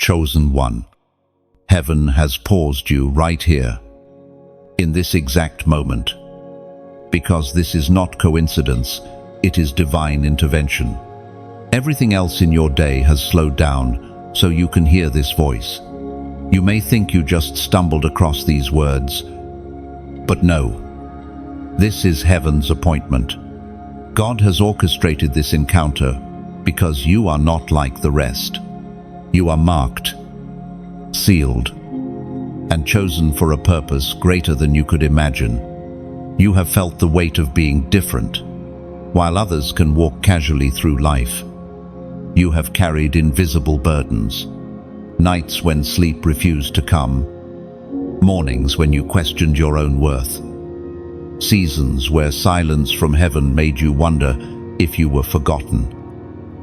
chosen one. Heaven has paused you right here, in this exact moment, because this is not coincidence, it is divine intervention. Everything else in your day has slowed down, so you can hear this voice. You may think you just stumbled across these words, but no. This is heaven's appointment. God has orchestrated this encounter because you are not like the rest. You are marked, sealed, and chosen for a purpose greater than you could imagine. You have felt the weight of being different, while others can walk casually through life. You have carried invisible burdens, nights when sleep refused to come, mornings when you questioned your own worth, seasons where silence from heaven made you wonder if you were forgotten.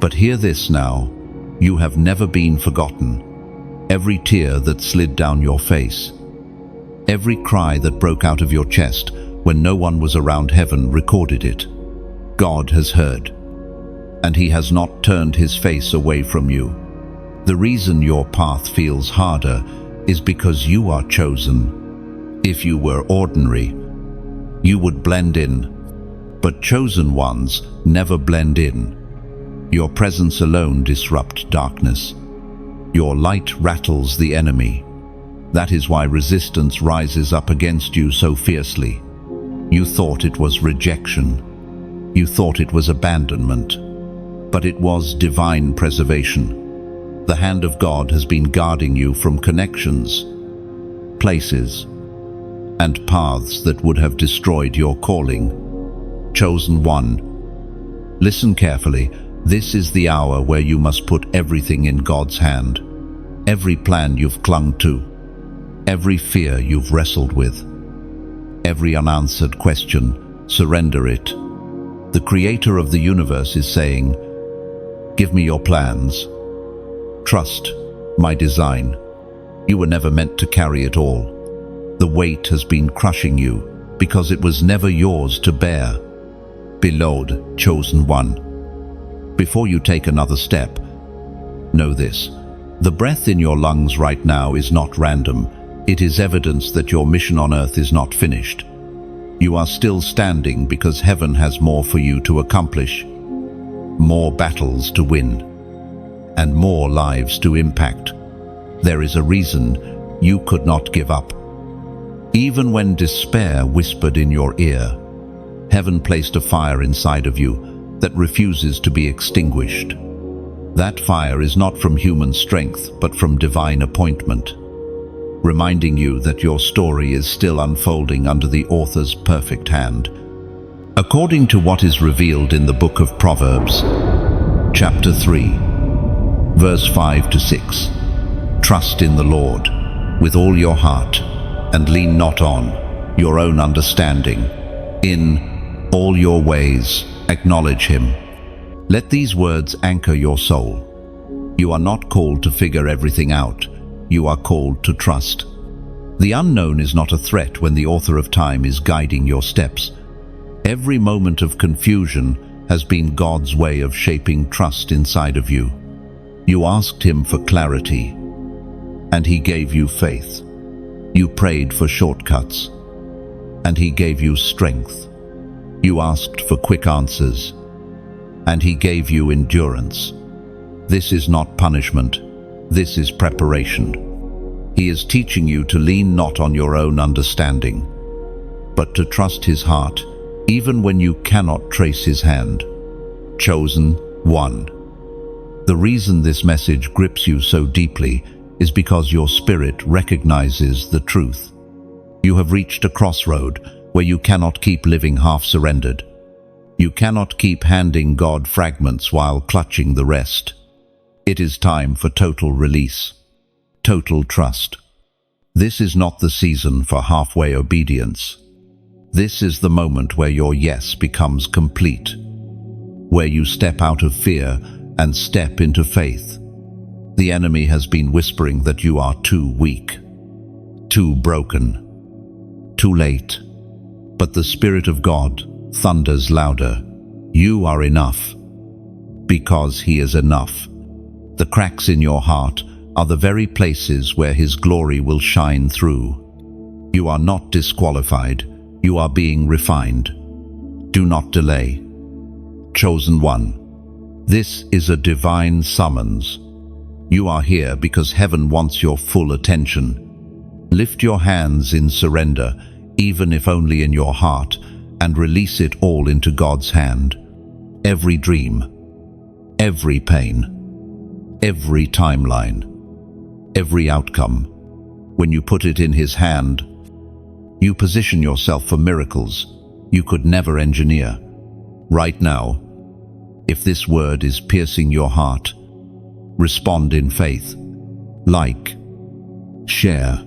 But hear this now, you have never been forgotten. Every tear that slid down your face, every cry that broke out of your chest when no one was around, heaven recorded it. God has heard, and He has not turned His face away from you. The reason your path feels harder is because you are chosen. If you were ordinary, you would blend in, but chosen ones never blend in. Your presence alone disrupts darkness. Your light rattles the enemy. That is why resistance rises up against you so fiercely. You thought it was rejection. You thought it was abandonment. But it was divine preservation. The hand of God has been guarding you from connections, places, and paths that would have destroyed your calling. Chosen one, listen carefully. This is the hour where you must put everything in God's hand. Every plan you've clung to, every fear you've wrestled with, every unanswered question, surrender it. The Creator of the universe is saying, give me your plans. Trust my design. You were never meant to carry it all. The weight has been crushing you because it was never yours to bear. Beloved, chosen one, before you take another step, know this. The breath in your lungs right now is not random. It is evidence that your mission on earth is not finished. You are still standing because heaven has more for you to accomplish, more battles to win, and more lives to impact. There is a reason you could not give up. Even when despair whispered in your ear, heaven placed a fire inside of you that refuses to be extinguished. That fire is not from human strength, but from divine appointment, reminding you that your story is still unfolding under the author's perfect hand. According to what is revealed in the book of Proverbs, chapter 3, verse 5 to 6, trust in the Lord with all your heart, and lean not on your own understanding. In all your ways acknowledge Him. Let these words anchor your soul. You are not called to figure everything out. You are called to trust. The unknown is not a threat when the author of time is guiding your steps. Every moment of confusion has been God's way of shaping trust inside of you. You asked Him for clarity, and He gave you faith. You prayed for shortcuts, and He gave you strength. You asked for quick answers, and He gave you endurance. This is not punishment. This is preparation. He is teaching you to lean not on your own understanding, but to trust His heart, even when you cannot trace His hand. Chosen one. The reason this message grips you so deeply is because your spirit recognizes the truth. You have reached a crossroad where you cannot keep living half-surrendered. You cannot keep handing God fragments while clutching the rest. It is time for total release, total trust. This is not the season for halfway obedience. This is the moment where your yes becomes complete, where you step out of fear and step into faith. The enemy has been whispering that you are too weak, too broken, too late. But the Spirit of God thunders louder. You are enough, because He is enough. The cracks in your heart are the very places where His glory will shine through. You are not disqualified, you are being refined. Do not delay. Chosen one, this is a divine summons. You are here because heaven wants your full attention. Lift your hands in surrender, even if only in your heart, and release it all into God's hand. Every dream, every pain, every timeline, every outcome. When you put it in His hand, you position yourself for miracles you could never engineer. Right now, if this word is piercing your heart, respond in faith. Like, share,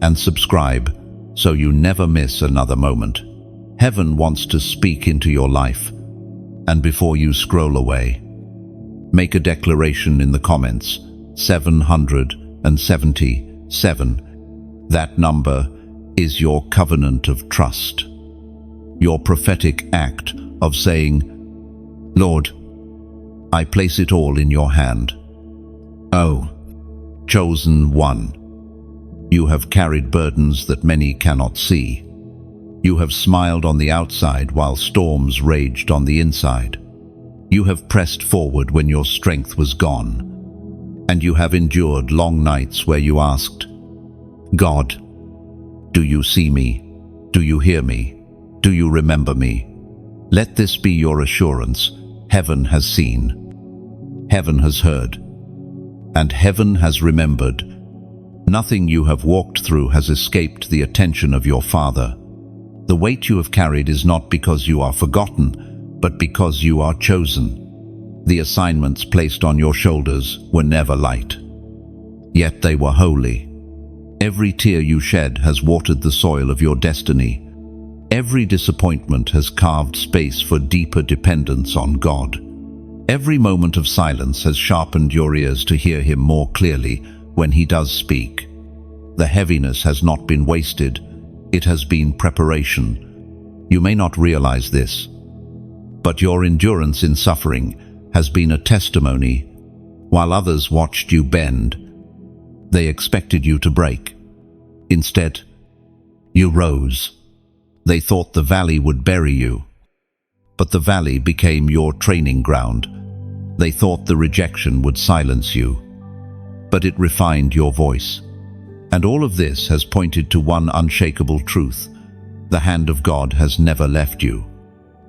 and subscribe so you never miss another moment. Heaven wants to speak into your life. And before you scroll away, make a declaration in the comments. 777. That number is your covenant of trust. Your prophetic act of saying, Lord, I place it all in your hand. Oh, chosen one, you have carried burdens that many cannot see. You have smiled on the outside while storms raged on the inside. You have pressed forward when your strength was gone. And you have endured long nights where you asked, God, do you see me? Do you hear me? Do you remember me? Let this be your assurance. Heaven has seen. Heaven has heard. And heaven has remembered. Nothing you have walked through has escaped the attention of your Father. The weight you have carried is not because you are forgotten, but because you are chosen. The assignments placed on your shoulders were never light. Yet they were holy. Every tear you shed has watered the soil of your destiny. Every disappointment has carved space for deeper dependence on God. Every moment of silence has sharpened your ears to hear Him more clearly when He does speak. The heaviness has not been wasted. It has been preparation. You may not realize this, but your endurance in suffering has been a testimony. While others watched you bend, they expected you to break. Instead, you rose. They thought the valley would bury you, but the valley became your training ground. They thought the rejection would silence you, but it refined your voice. And all of this has pointed to one unshakable truth: the hand of God has never left you.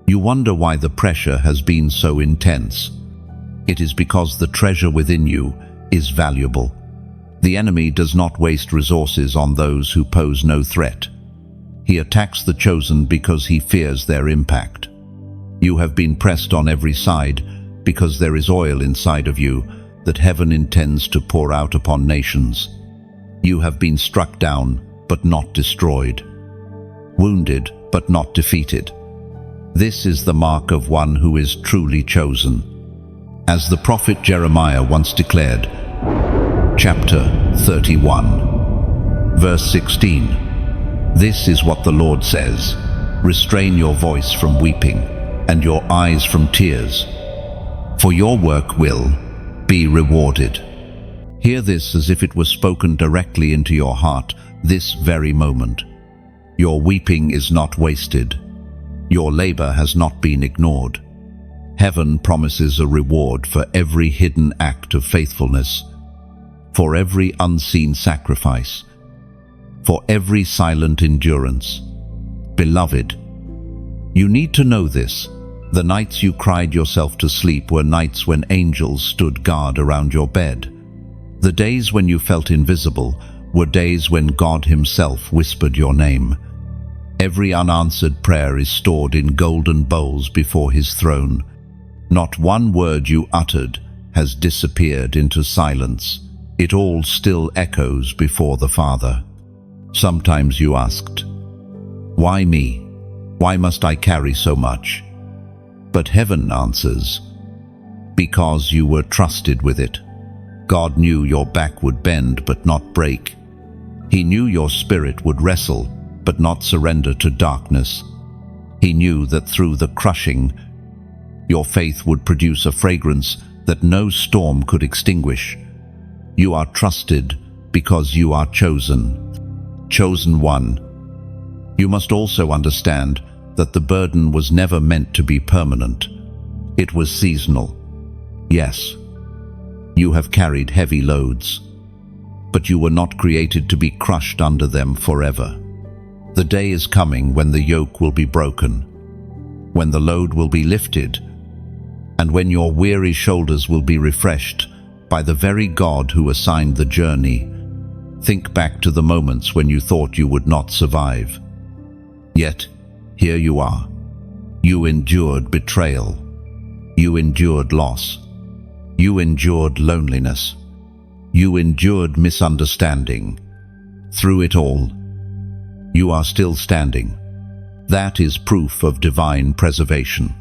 You wonder why the pressure has been so intense. It is because the treasure within you is valuable. The enemy does not waste resources on those who pose no threat. He attacks the chosen because he fears their impact. You have been pressed on every side because there is oil inside of you that heaven intends to pour out upon nations. You have been struck down, but not destroyed. Wounded, but not defeated. This is the mark of one who is truly chosen. As the prophet Jeremiah once declared, chapter 31, verse 16, this is what the Lord says: restrain your voice from weeping and your eyes from tears, for your work will be rewarded. Hear this as if it were spoken directly into your heart this very moment. Your weeping is not wasted. Your labor has not been ignored. Heaven promises a reward for every hidden act of faithfulness, for every unseen sacrifice, for every silent endurance. Beloved, you need to know this. The nights you cried yourself to sleep were nights when angels stood guard around your bed. The days when you felt invisible were days when God Himself whispered your name. Every unanswered prayer is stored in golden bowls before His throne. Not one word you uttered has disappeared into silence. It all still echoes before the Father. Sometimes you asked, why me? Why must I carry so much? But heaven answers, because you were trusted with it. God knew your back would bend but not break. He knew your spirit would wrestle but not surrender to darkness. He knew that through the crushing, your faith would produce a fragrance that no storm could extinguish. You are trusted because you are chosen. Chosen one. You must also understand that the burden was never meant to be permanent. It was seasonal. Yes, you have carried heavy loads, but you were not created to be crushed under them forever. The day is coming when the yoke will be broken, when the load will be lifted, and when your weary shoulders will be refreshed by the very God who assigned the journey. Think back to the moments when you thought you would not survive. Yet, here you are. You endured betrayal. You endured loss. You endured loneliness. You endured misunderstanding. Through it all, you are still standing. That is proof of divine preservation.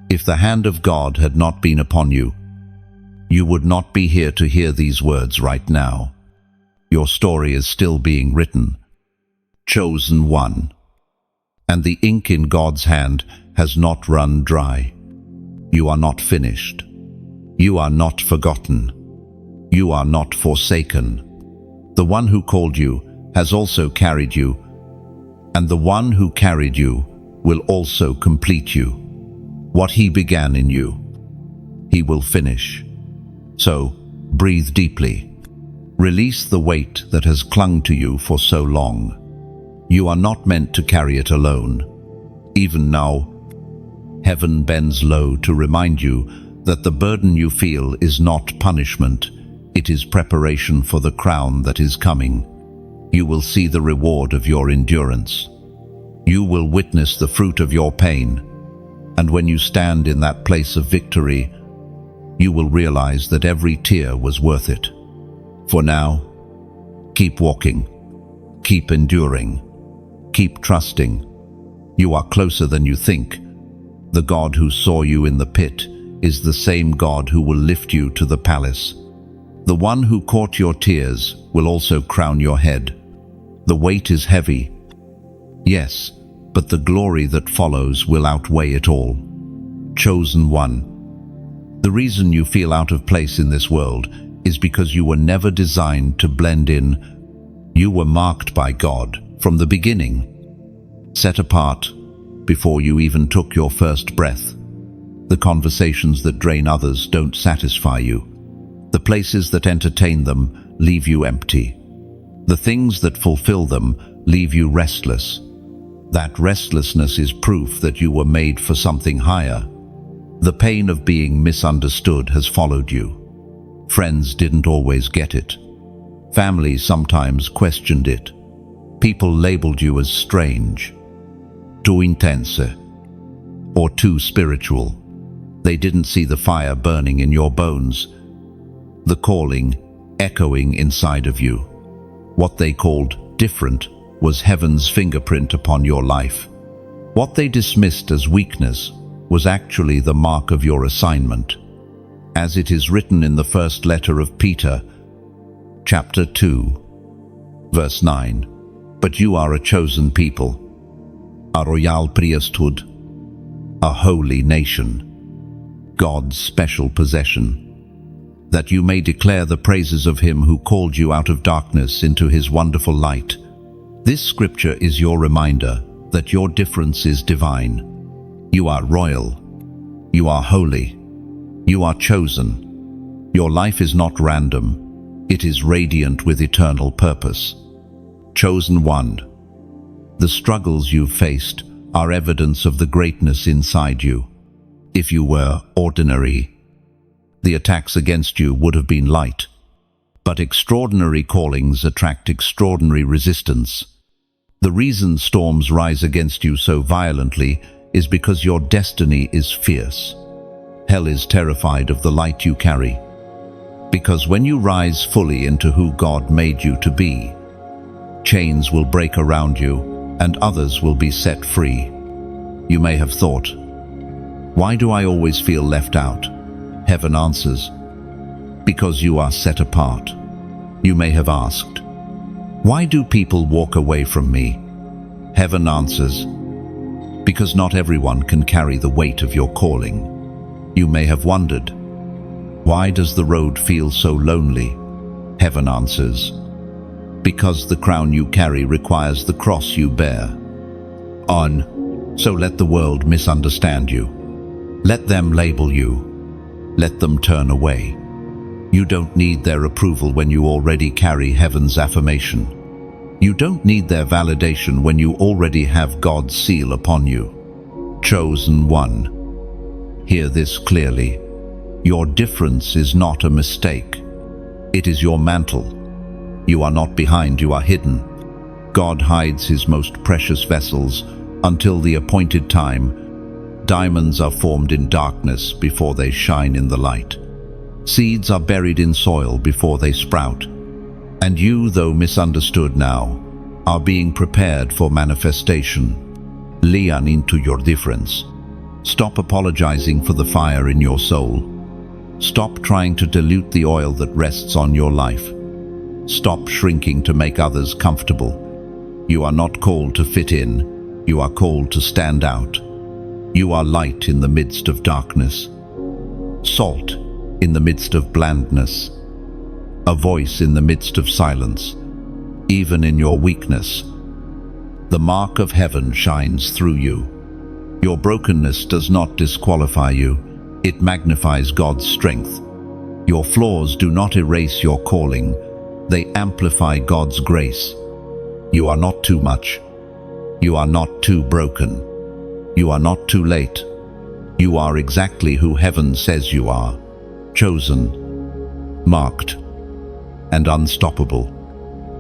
If the hand of God had not been upon you, you would not be here to hear these words right now. Your story is still being written. Chosen one. And the ink in God's hand has not run dry. You are not finished. You are not forgotten. You are not forsaken. The one who called you has also carried you, and the one who carried you will also complete you. What he began in you, he will finish. So, breathe deeply. Release the weight that has clung to you for so long. You are not meant to carry it alone. Even now, heaven bends low to remind you that the burden you feel is not punishment. It is preparation for the crown that is coming. You will see the reward of your endurance. You will witness the fruit of your pain. And when you stand in that place of victory, you will realize that every tear was worth it. For now, keep walking, keep enduring, keep trusting. You are closer than you think. The God who saw you in the pit is the same God who will lift you to the palace. The one who caught your tears will also crown your head. The weight is heavy, yes, but the glory that follows will outweigh it all. Chosen one. The reason you feel out of place in this world is because you were never designed to blend in. You were marked by God from the beginning, set apart before you even took your first breath. The conversations that drain others don't satisfy you. The places that entertain them leave you empty. The things that fulfill them leave you restless. That restlessness is proof that you were made for something higher. The pain of being misunderstood has followed you. Friends didn't always get it. Family sometimes questioned it. People labeled you as strange, too intense, or too spiritual. They didn't see the fire burning in your bones, the calling echoing inside of you. What they called different was heaven's fingerprint upon your life. What they dismissed as weakness was actually the mark of your assignment. As it is written in the first letter of Peter, chapter 2, verse 9, "But you are a chosen people, a royal priesthood, a holy nation, God's special possession, that you may declare the praises of him who called you out of darkness into his wonderful light." This scripture is your reminder that your difference is divine. You are royal. You are holy. You are chosen. Your life is not random. It is radiant with eternal purpose. Chosen one. The struggles you've faced are evidence of the greatness inside you. If you were ordinary, the attacks against you would have been light. But extraordinary callings attract extraordinary resistance. The reason storms rise against you so violently is because your destiny is fierce. Hell is terrified of the light you carry. Because when you rise fully into who God made you to be, chains will break around you and others will be set free. You may have thought, "Why do I always feel left out?" Heaven answers, "Because you are set apart." You may have asked, "Why do people walk away from me?" Heaven answers, "Because not everyone can carry the weight of your calling." You may have wondered, "Why does the road feel so lonely?" Heaven answers, because the crown you carry requires the cross you bear. So let the world misunderstand you. Let them label you. Let them turn away. You don't need their approval when you already carry heaven's affirmation. You don't need their validation when you already have God's seal upon you. Chosen one. Hear this clearly. Your difference is not a mistake. It is your mantle. You are not behind, you are hidden. God hides his most precious vessels until the appointed time. Diamonds are formed in darkness before they shine in the light. Seeds are buried in soil before they sprout. And you, though misunderstood now, are being prepared for manifestation. Lean into your difference. Stop apologizing for the fire in your soul. Stop trying to dilute the oil that rests on your life. Stop shrinking to make others comfortable. You are not called to fit in. You are called to stand out. You are light in the midst of darkness. Salt in the midst of blandness. A voice in the midst of silence. Even in your weakness, the mark of heaven shines through you. Your brokenness does not disqualify you. It magnifies God's strength. Your flaws do not erase your calling. They amplify God's grace. You are not too much. You are not too broken. You are not too late. You are exactly who heaven says you are. Chosen, marked, and unstoppable.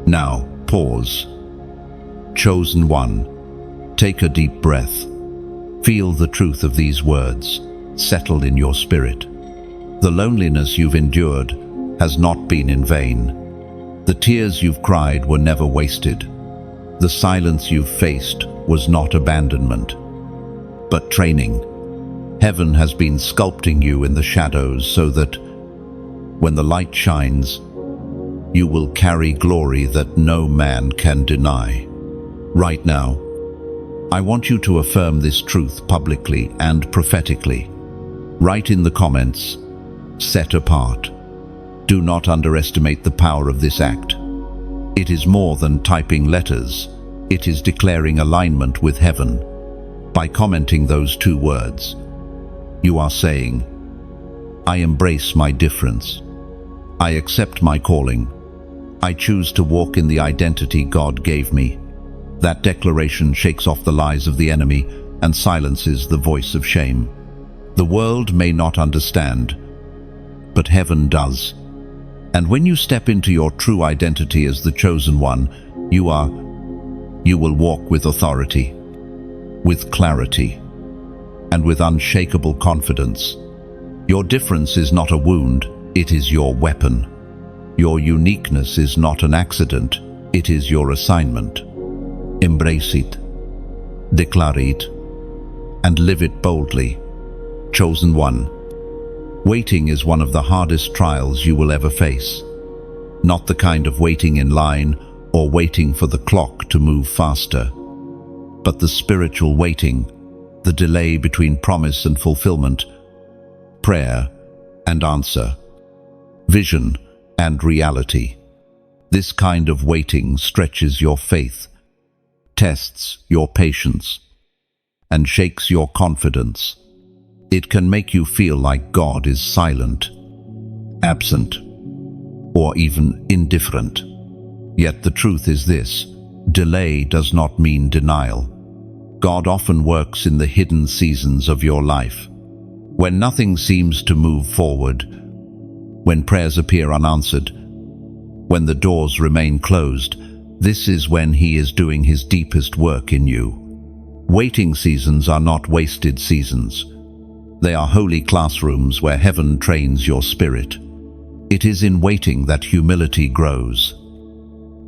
Now, pause. Chosen one. Take a deep breath. Feel the truth of these words settled in your spirit. The loneliness you've endured has not been in vain. The tears you've cried were never wasted. The silence you've faced was not abandonment, but training. Heaven has been sculpting you in the shadows so that when the light shines, you will carry glory that no man can deny. Right now, I want you to affirm this truth publicly and prophetically. Write in the comments, set apart. Do not underestimate the power of this act. It is more than typing letters. It is declaring alignment with heaven. By commenting those two words, you are saying, I embrace my difference. I accept my calling. I choose to walk in the identity God gave me. That declaration shakes off the lies of the enemy and silences the voice of shame. The world may not understand, but heaven does. And when you step into your true identity as the chosen one, you will walk with authority, with clarity, and with unshakable confidence. Your difference is not a wound, it is your weapon. Your uniqueness is not an accident, it is your assignment. Embrace it, declare it, and live it boldly. Chosen one. Waiting is one of the hardest trials you will ever face. Not the kind of waiting in line or waiting for the clock to move faster, but the spiritual waiting, the delay between promise and fulfillment, prayer and answer, vision and reality. This kind of waiting stretches your faith, tests your patience, and shakes your confidence. It can make you feel like God is silent, absent, or even indifferent. Yet the truth is this: delay does not mean denial. God often works in the hidden seasons of your life. When nothing seems to move forward, when prayers appear unanswered, when the doors remain closed, this is when He is doing His deepest work in you. Waiting seasons are not wasted seasons. They are holy classrooms where heaven trains your spirit. It is in waiting that humility grows,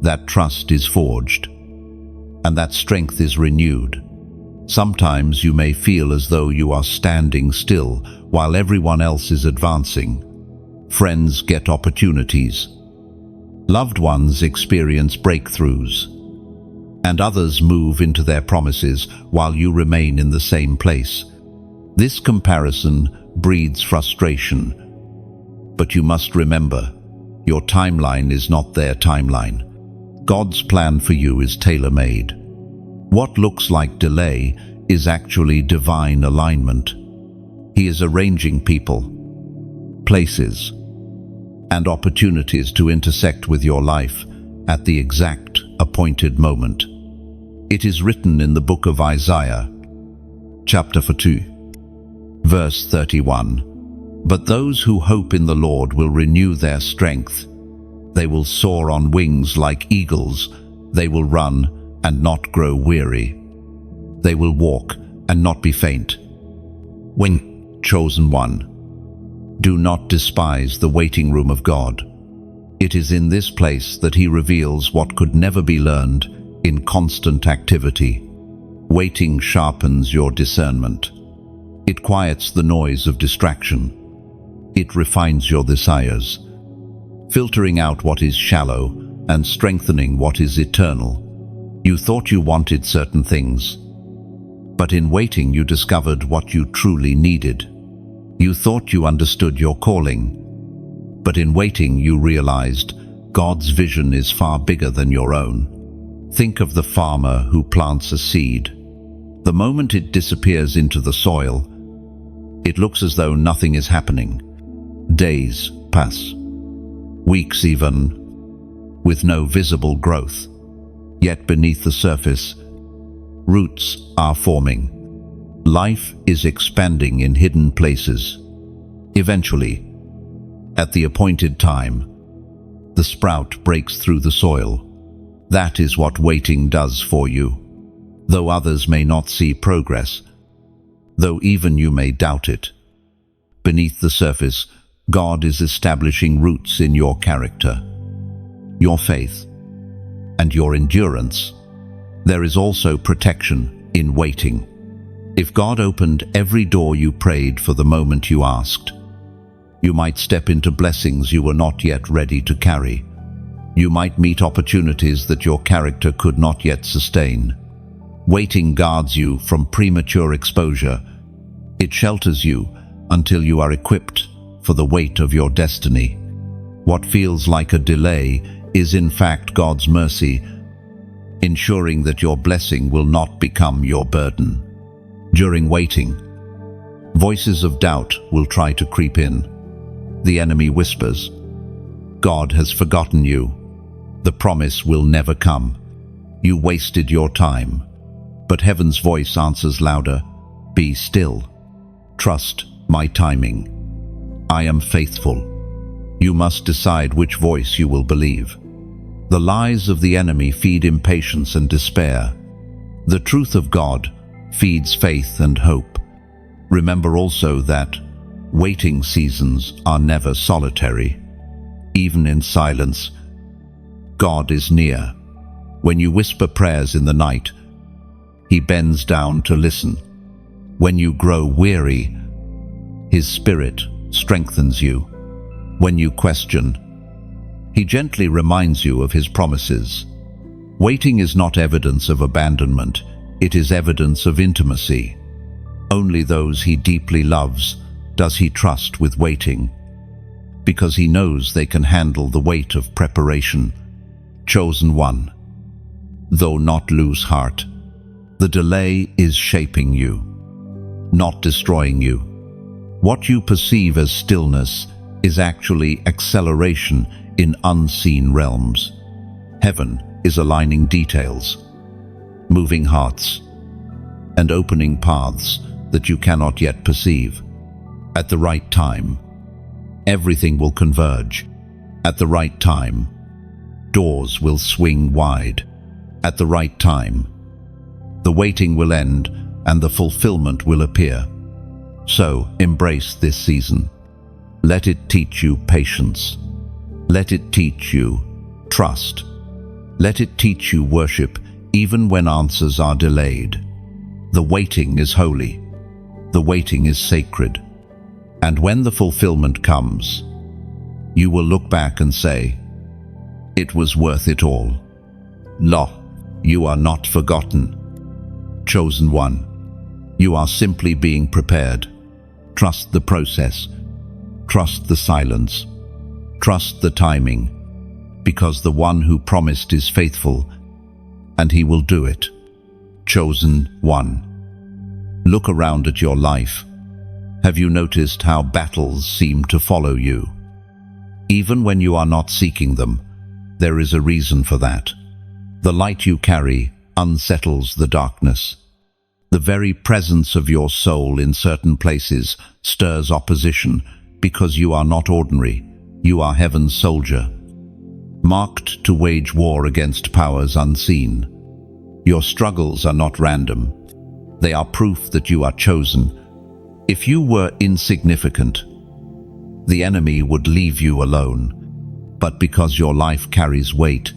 that trust is forged, and that strength is renewed. Sometimes you may feel as though you are standing still while everyone else is advancing. Friends get opportunities. Loved ones experience breakthroughs. And others move into their promises while you remain in the same place. This comparison breeds frustration. But you must remember, Your timeline is not their timeline. God's plan for you is tailor-made. What looks like delay is actually divine alignment. He is arranging people, places, and opportunities to intersect with your life at the exact appointed moment. It is written in the book of Isaiah, chapter 2, verse 31. But those who hope in the Lord will renew their strength. They will soar on wings like eagles. They will run and not grow weary. They will walk and not be faint. When chosen one, do not despise the waiting room of God. It is in this place that He reveals what could never be learned in constant activity. Waiting sharpens your discernment. It quiets the noise of distraction. It refines your desires, filtering out what is shallow and strengthening what is eternal. You thought you wanted certain things, but in waiting you discovered what you truly needed. You thought you understood your calling, but in waiting you realized God's vision is far bigger than your own. Think of the farmer who plants a seed. The moment it disappears into the soil, it looks as though nothing is happening. Days pass, weeks even, with no visible growth. Yet beneath the surface, roots are forming. Life is expanding in hidden places. Eventually, at the appointed time, the sprout breaks through the soil. That is what waiting does for you. Though others may not see progress, though even you may doubt it, beneath the surface, God is establishing roots in your character, your faith, and your endurance. There is also protection in waiting. If God opened every door you prayed for the moment you asked, you might step into blessings you were not yet ready to carry. You might meet opportunities that your character could not yet sustain. Waiting guards you from premature exposure. It shelters you until you are equipped for the weight of your destiny. What feels like a delay is in fact God's mercy, ensuring that your blessing will not become your burden. During waiting, voices of doubt will try to creep in. The enemy whispers, "God has forgotten you. The promise will never come. You wasted your time." But heaven's voice answers louder, "Be still. Trust my timing. I am faithful." You must decide which voice you will believe. The lies of the enemy feed impatience and despair. The truth of God feeds faith and hope. Remember also that waiting seasons are never solitary. Even in silence, God is near. When you whisper prayers in the night, He bends down to listen. When you grow weary, His Spirit strengthens you. When you question, He gently reminds you of His promises. Waiting is not evidence of abandonment, it is evidence of intimacy. Only those He deeply loves does He trust with waiting, because He knows they can handle the weight of preparation. Chosen one, though not lose heart. The delay is shaping you, not destroying you. What you perceive as stillness is actually acceleration in unseen realms. Heaven is aligning details, moving hearts, and opening paths that you cannot yet perceive. At the right time, everything will converge. At the right time, doors will swing wide. At the right time, the waiting will end and the fulfillment will appear. So embrace this season. Let it teach you patience. Let it teach you trust. Let it teach you worship even when answers are delayed. The waiting is holy. The waiting is sacred. And when the fulfillment comes, you will look back and say, "It was worth it all." Lo, you are not forgotten. Chosen one, you are simply being prepared. Trust the process. Trust the silence. Trust the timing, because the one who promised is faithful, and he will do it. Chosen one. Look around at your life. Have you noticed how battles seem to follow you? Even when you are not seeking them, there is a reason for that. The light you carry unsettles the darkness. The very presence of your soul in certain places stirs opposition, because you are not ordinary. You are heaven's soldier, marked to wage war against powers unseen. Your struggles are not random. They are proof that you are chosen. If you were insignificant, the enemy would leave you alone. But because your life carries weight,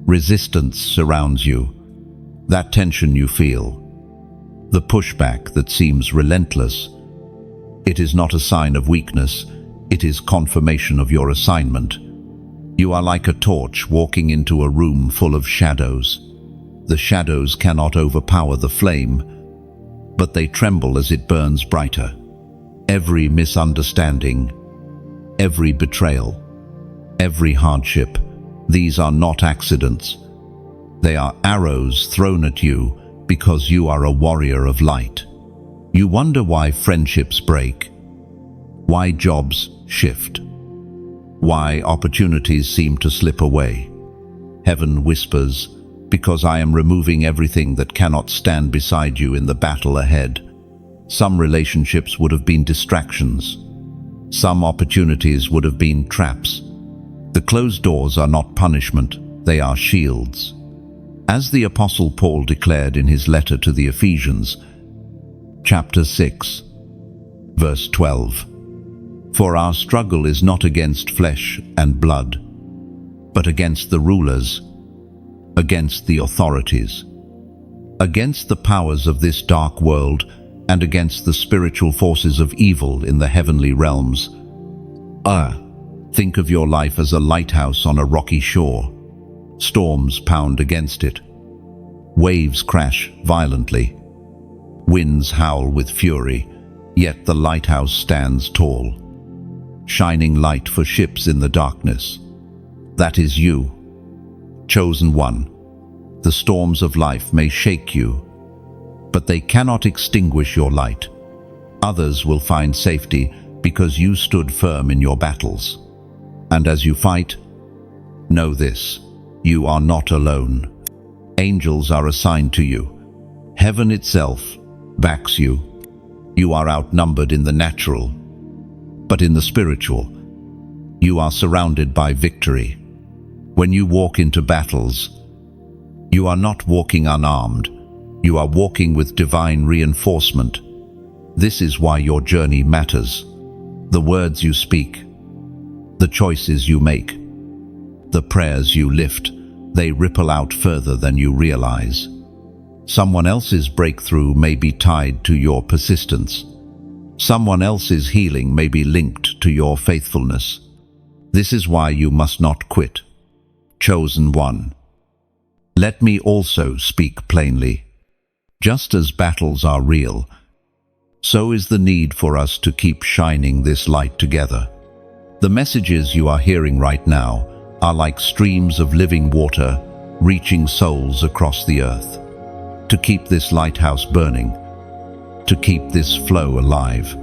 resistance surrounds you. That tension you feel, the pushback that seems relentless, it is not a sign of weakness, it is confirmation of your assignment. You are like a torch walking into a room full of shadows. The shadows cannot overpower the flame, but they tremble as it burns brighter. Every misunderstanding, every betrayal, every hardship, these are not accidents. They are arrows thrown at you because you are a warrior of light. You wonder why friendships break, why jobs shift, why opportunities seem to slip away. Heaven whispers, because I am removing everything that cannot stand beside you in the battle ahead. Some relationships would have been distractions. Some opportunities would have been traps. The closed doors are not punishment, they are shields. As the Apostle Paul declared in his letter to the Ephesians, chapter 6, verse 12, "For our struggle is not against flesh and blood, but against the rulers, against the authorities, against the powers of this dark world, and against the spiritual forces of evil in the heavenly realms." Think of your life as a lighthouse on a rocky shore. Storms pound against it. Waves crash violently. Winds howl with fury, yet the lighthouse stands tall, shining light for ships in the darkness. That is you, chosen one. The storms of life may shake you, but they cannot extinguish your light. Others will find safety because you stood firm in your battles. And as you fight, know this, you are not alone. Angels are assigned to you. Heaven itself backs you. You are outnumbered in the natural, but in the spiritual, you are surrounded by victory. When you walk into battles, you are not walking unarmed. You are walking with divine reinforcement. This is why your journey matters. The words you speak, the choices you make, the prayers you lift, they ripple out further than you realize. Someone else's breakthrough may be tied to your persistence. Someone else's healing may be linked to your faithfulness. This is why you must not quit. Chosen one. Let me also speak plainly. Just as battles are real, so is the need for us to keep shining this light together. The messages you are hearing right now are like streams of living water reaching souls across the earth. To keep this lighthouse burning, to keep this flow alive,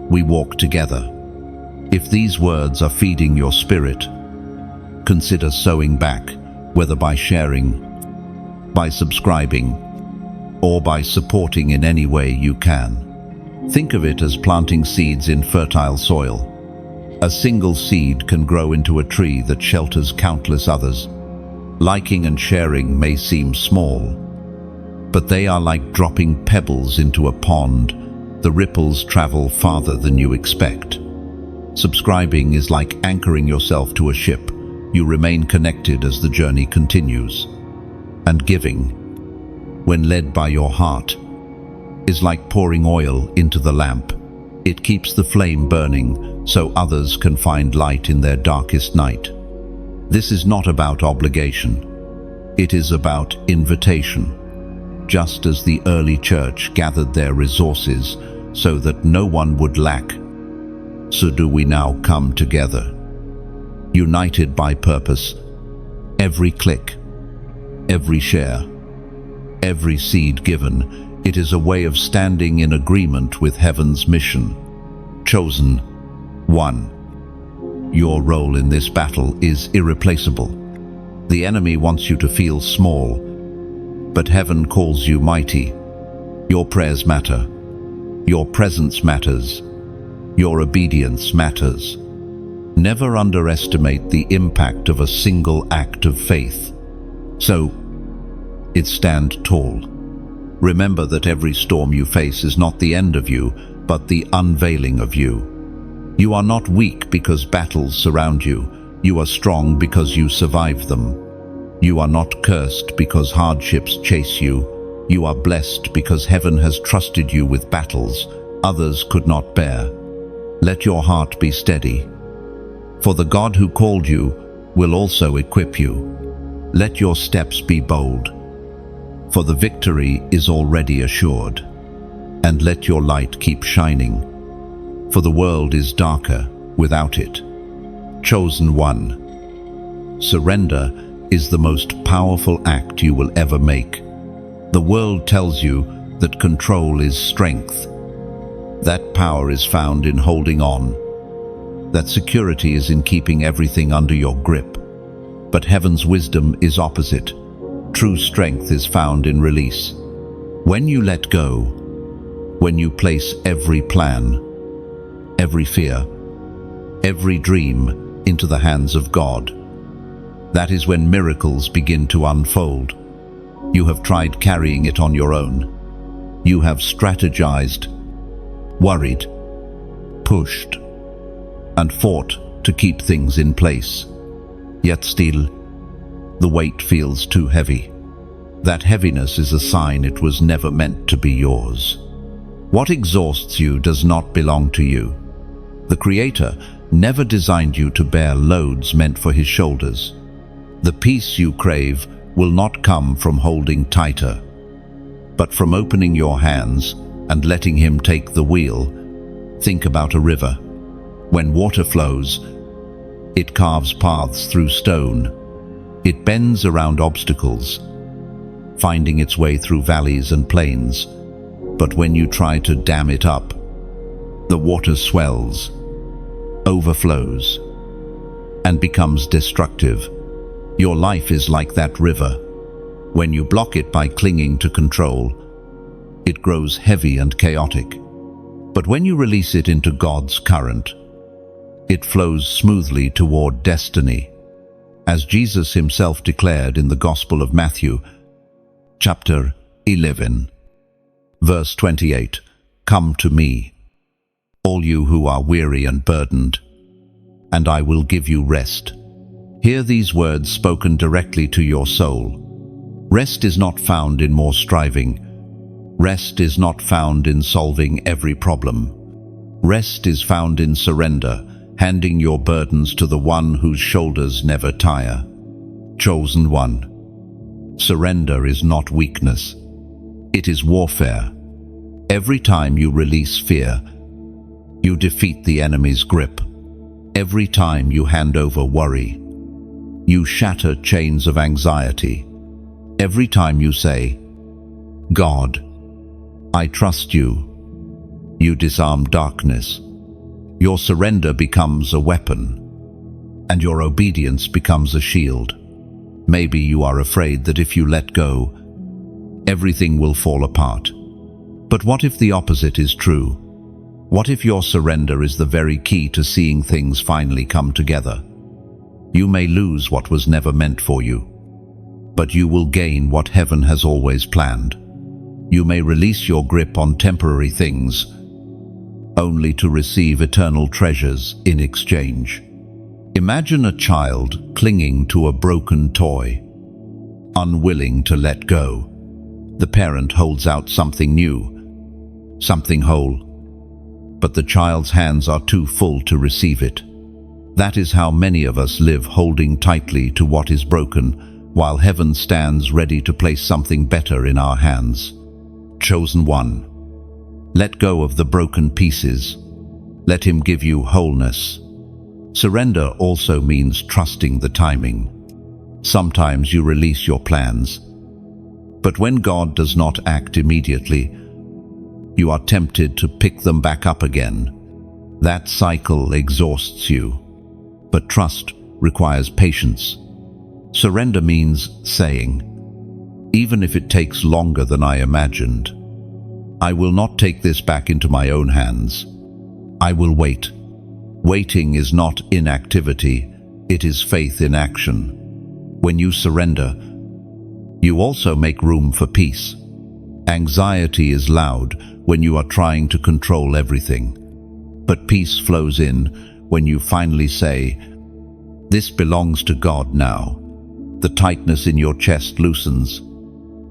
we walk together. If these words are feeding your spirit, consider sowing back, whether by sharing, by subscribing, or by supporting in any way you can. Think of it as planting seeds in fertile soil. A single seed can grow into a tree that shelters countless others. Liking and sharing may seem small, but they are like dropping pebbles into a pond. The ripples travel farther than you expect. Subscribing is like anchoring yourself to a ship. You remain connected as the journey continues. And giving, when led by your heart, is like pouring oil into the lamp. It keeps the flame burning so others can find light in their darkest night. This is not about obligation. It is about invitation. Just as the early church gathered their resources so that no one would lack, so do we now come together. united by purpose. Every click, every share, every seed given, it is a way of standing in agreement with heaven's mission. Chosen one. Your role in this battle is irreplaceable. The enemy wants you to feel small, but heaven calls you mighty. Your prayers matter. Your presence matters. Your obedience matters. Never underestimate the impact of a single act of faith. So, stand tall. Remember that every storm you face is not the end of you, but the unveiling of you. You are not weak because battles surround you. You are strong because you survive them. You are not cursed because hardships chase you. You are blessed because heaven has trusted you with battles others could not bear. Let your heart be steady, for the God who called you will also equip you. Let your steps be bold, for the victory is already assured. And let your light keep shining, for the world is darker without it. Chosen one. Surrender is the most powerful act you will ever make. The world tells you that control is strength. That power is found in holding on. That security is in keeping everything under your grip. But heaven's wisdom is opposite. True strength is found in release. When you let go, when you place every plan, every fear, every dream into the hands of God, that is when miracles begin to unfold. You have tried carrying it on your own. You have strategized, worried, pushed, and fought to keep things in place. Yet still, the weight feels too heavy. That heaviness is a sign it was never meant to be yours. What exhausts you does not belong to you. The Creator never designed you to bear loads meant for His shoulders. The peace you crave will not come from holding tighter, but from opening your hands and letting Him take the wheel. Think about a river. When water flows, it carves paths through stone. It bends around obstacles, finding its way through valleys and plains. But when you try to dam it up, the water swells, overflows, and becomes destructive. Your life is like that river. When you block it by clinging to control, it grows heavy and chaotic. But when you release it into God's current, it flows smoothly toward destiny. As Jesus Himself declared in the Gospel of Matthew, chapter 11, verse 28, "Come to me, all you who are weary and burdened, and I will give you rest." Hear these words spoken directly to your soul. Rest is not found in more striving. Rest is not found in solving every problem. Rest is found in surrender, handing your burdens to the one whose shoulders never tire. Chosen one. Surrender is not weakness. It is warfare. Every time you release fear, you defeat the enemy's grip. Every time you hand over worry, you shatter chains of anxiety. Every time you say, "God, I trust you," you disarm darkness. Your surrender becomes a weapon, and your obedience becomes a shield. Maybe you are afraid that if you let go, everything will fall apart. But what if the opposite is true? What if your surrender is the very key to seeing things finally come together? You may lose what was never meant for you, but you will gain what heaven has always planned. You may release your grip on temporary things, only to receive eternal treasures in exchange. Imagine a child clinging to a broken toy, unwilling to let go. The parent holds out something new, something whole, but the child's hands are too full to receive it. That is how many of us live, holding tightly to what is broken, while heaven stands ready to place something better in our hands. Chosen one. Let go of the broken pieces. Let Him give you wholeness. Surrender also means trusting the timing. Sometimes you release your plans, but when God does not act immediately, you are tempted to pick them back up again. That cycle exhausts you, but trust requires patience. Surrender means saying, even if it takes longer than I imagined, I will not take this back into my own hands. I will wait. Waiting is not inactivity, it is faith in action. When you surrender, you also make room for peace. Anxiety is loud when you are trying to control everything, but peace flows in when you finally say, "This belongs to God now." The tightness in your chest loosens.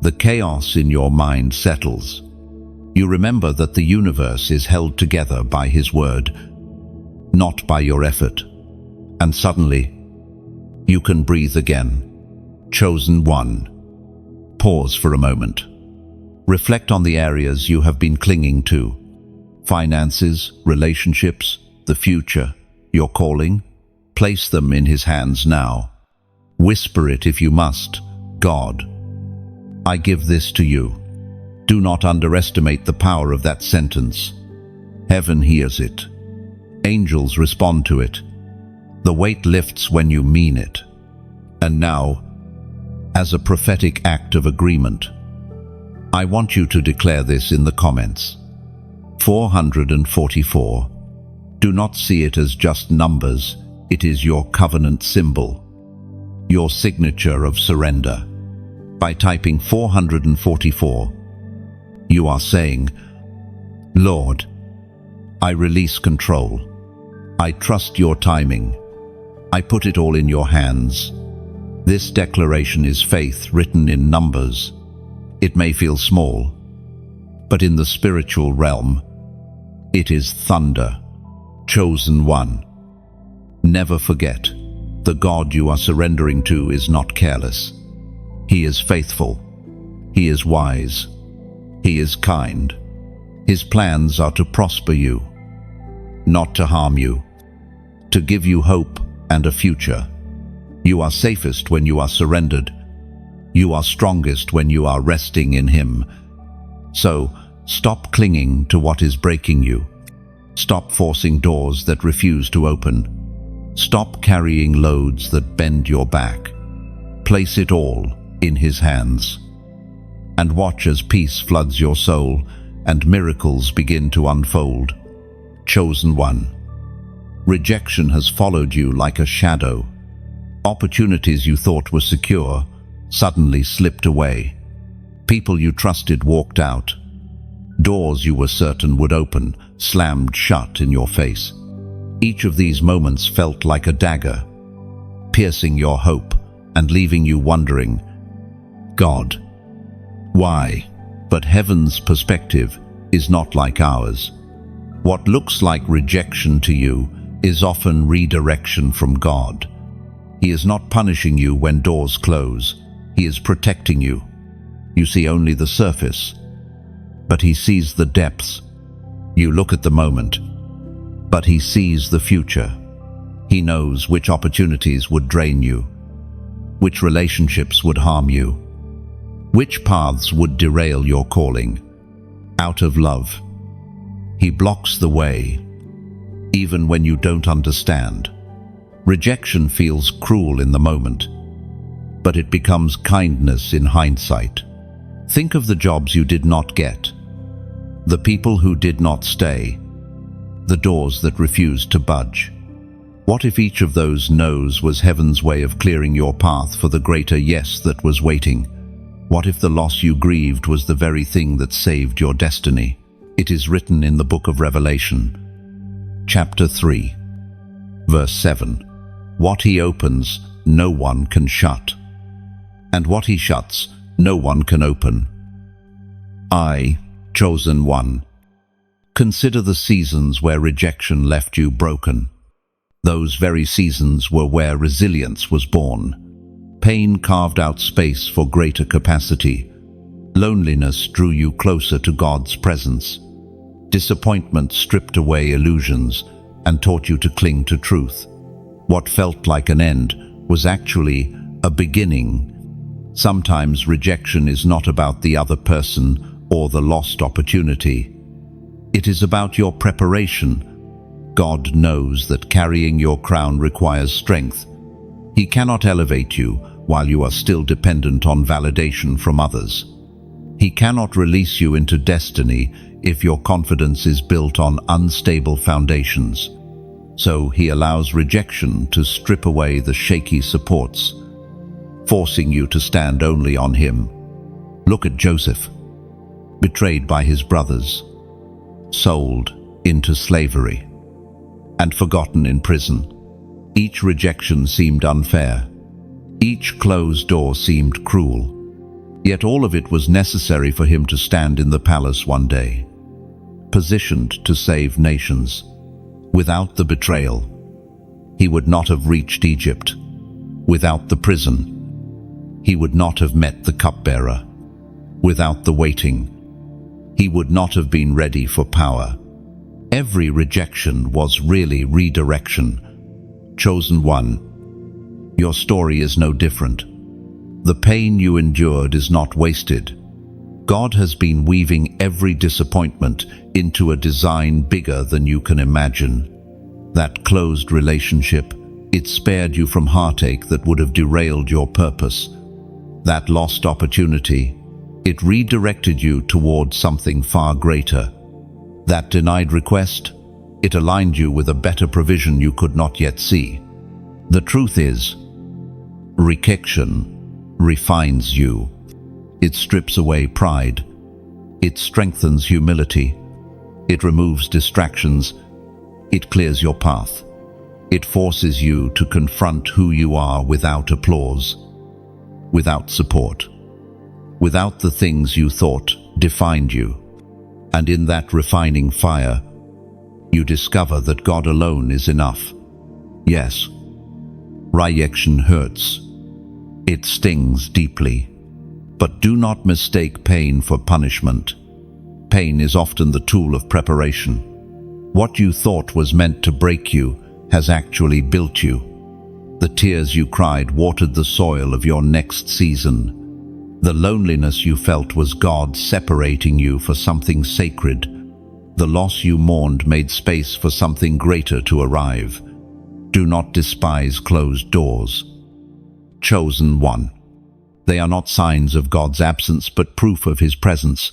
The chaos in your mind settles. You remember that the universe is held together by His word, not by your effort. And suddenly, you can breathe again. Chosen one. Pause for a moment. Reflect on the areas you have been clinging to. Finances, relationships, the future, your calling. Place them in His hands now. Whisper it if you must. God, I give this to you. Do not underestimate the power of that sentence. Heaven hears it. Angels respond to it. The weight lifts when you mean it. And now, as a prophetic act of agreement, I want you to declare this in the comments. 444. Do not see it as just numbers. It is your covenant symbol, your signature of surrender. By typing 444, you are saying, Lord, I release control. I trust your timing. I put it all in your hands. This declaration is faith written in numbers. It may feel small, but in the spiritual realm, it is thunder. Chosen one. Never forget, the God you are surrendering to is not careless. He is faithful. He is wise. He is kind. His plans are to prosper you, not to harm you, to give you hope and a future. You are safest when you are surrendered. You are strongest when you are resting in Him. So, stop clinging to what is breaking you. Stop forcing doors that refuse to open. Stop carrying loads that bend your back. Place it all in His hands. And watch as peace floods your soul and miracles begin to unfold. Chosen one. Rejection has followed you like a shadow. Opportunities you thought were secure suddenly slipped away. People you trusted walked out. Doors you were certain would open slammed shut in your face. Each of these moments felt like a dagger, piercing your hope and leaving you wondering, God, why? But heaven's perspective is not like ours. What looks like rejection to you is often redirection from God. He is not punishing you when doors close. He is protecting you. You see only the surface, but He sees the depths. You look at the moment, but He sees the future. He knows which opportunities would drain you, which relationships would harm you, which paths would derail your calling. Out of love, He blocks the way, even when you don't understand. Rejection feels cruel in the moment, but it becomes kindness in hindsight. Think of the jobs you did not get, the people who did not stay, the doors that refused to budge. What if each of those no's was heaven's way of clearing your path for the greater yes that was waiting? What if the loss you grieved was the very thing that saved your destiny? It is written in the book of Revelation, chapter 3, verse 7. What He opens, no one can shut, and what He shuts, no one can open. I, chosen one. Consider the seasons where rejection left you broken. Those very seasons were where resilience was born. Pain carved out space for greater capacity. Loneliness drew you closer to God's presence. Disappointment stripped away illusions and taught you to cling to truth. What felt like an end was actually a beginning. Sometimes rejection is not about the other person or the lost opportunity. It is about your preparation. God knows that carrying your crown requires strength. He cannot elevate you while you are still dependent on validation from others. He cannot release you into destiny if your confidence is built on unstable foundations. So he allows rejection to strip away the shaky supports, forcing you to stand only on him. Look at Joseph, betrayed by his brothers, sold into slavery, and forgotten in prison. Each rejection seemed unfair. Each closed door seemed cruel. Yet all of it was necessary for him to stand in the palace one day, positioned to save nations. Without the betrayal, he would not have reached Egypt. Without the prison, he would not have met the cupbearer. Without the waiting, he would not have been ready for power. Every rejection was really redirection. Chosen one, your story is no different. The pain you endured is not wasted. God has been weaving every disappointment into a design bigger than you can imagine. That closed relationship, it spared you from heartache that would have derailed your purpose. That lost opportunity, it redirected you toward something far greater. That denied request, it aligned you with a better provision you could not yet see. The truth is, rejection refines you. It strips away pride. It strengthens humility. It removes distractions. It clears your path. It forces you to confront who you are without applause, without support, without the things you thought defined you. And in that refining fire, you discover that God alone is enough. Yes, rejection hurts. It stings deeply. But do not mistake pain for punishment. Pain is often the tool of preparation. What you thought was meant to break you has actually built you. The tears you cried watered the soil of your next season. The loneliness you felt was God separating you for something sacred. The loss you mourned made space for something greater to arrive. Do not despise closed doors. Chosen one. They are not signs of God's absence, but proof of his presence.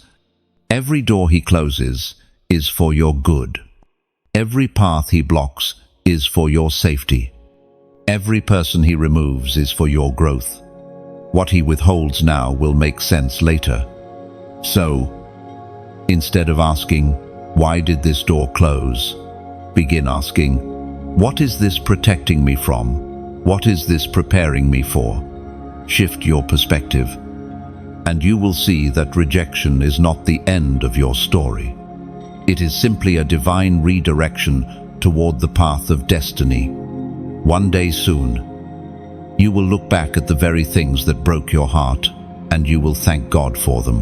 Every door he closes is for your good. Every path he blocks is for your safety. Every person he removes is for your growth. What he withholds now will make sense later. So, instead of asking, "Why did this door close?" begin asking, "What is this protecting me from? What is this preparing me for?" Shift your perspective, and you will see that rejection is not the end of your story. It is simply a divine redirection toward the path of destiny. One day soon, you will look back at the very things that broke your heart, and you will thank God for them.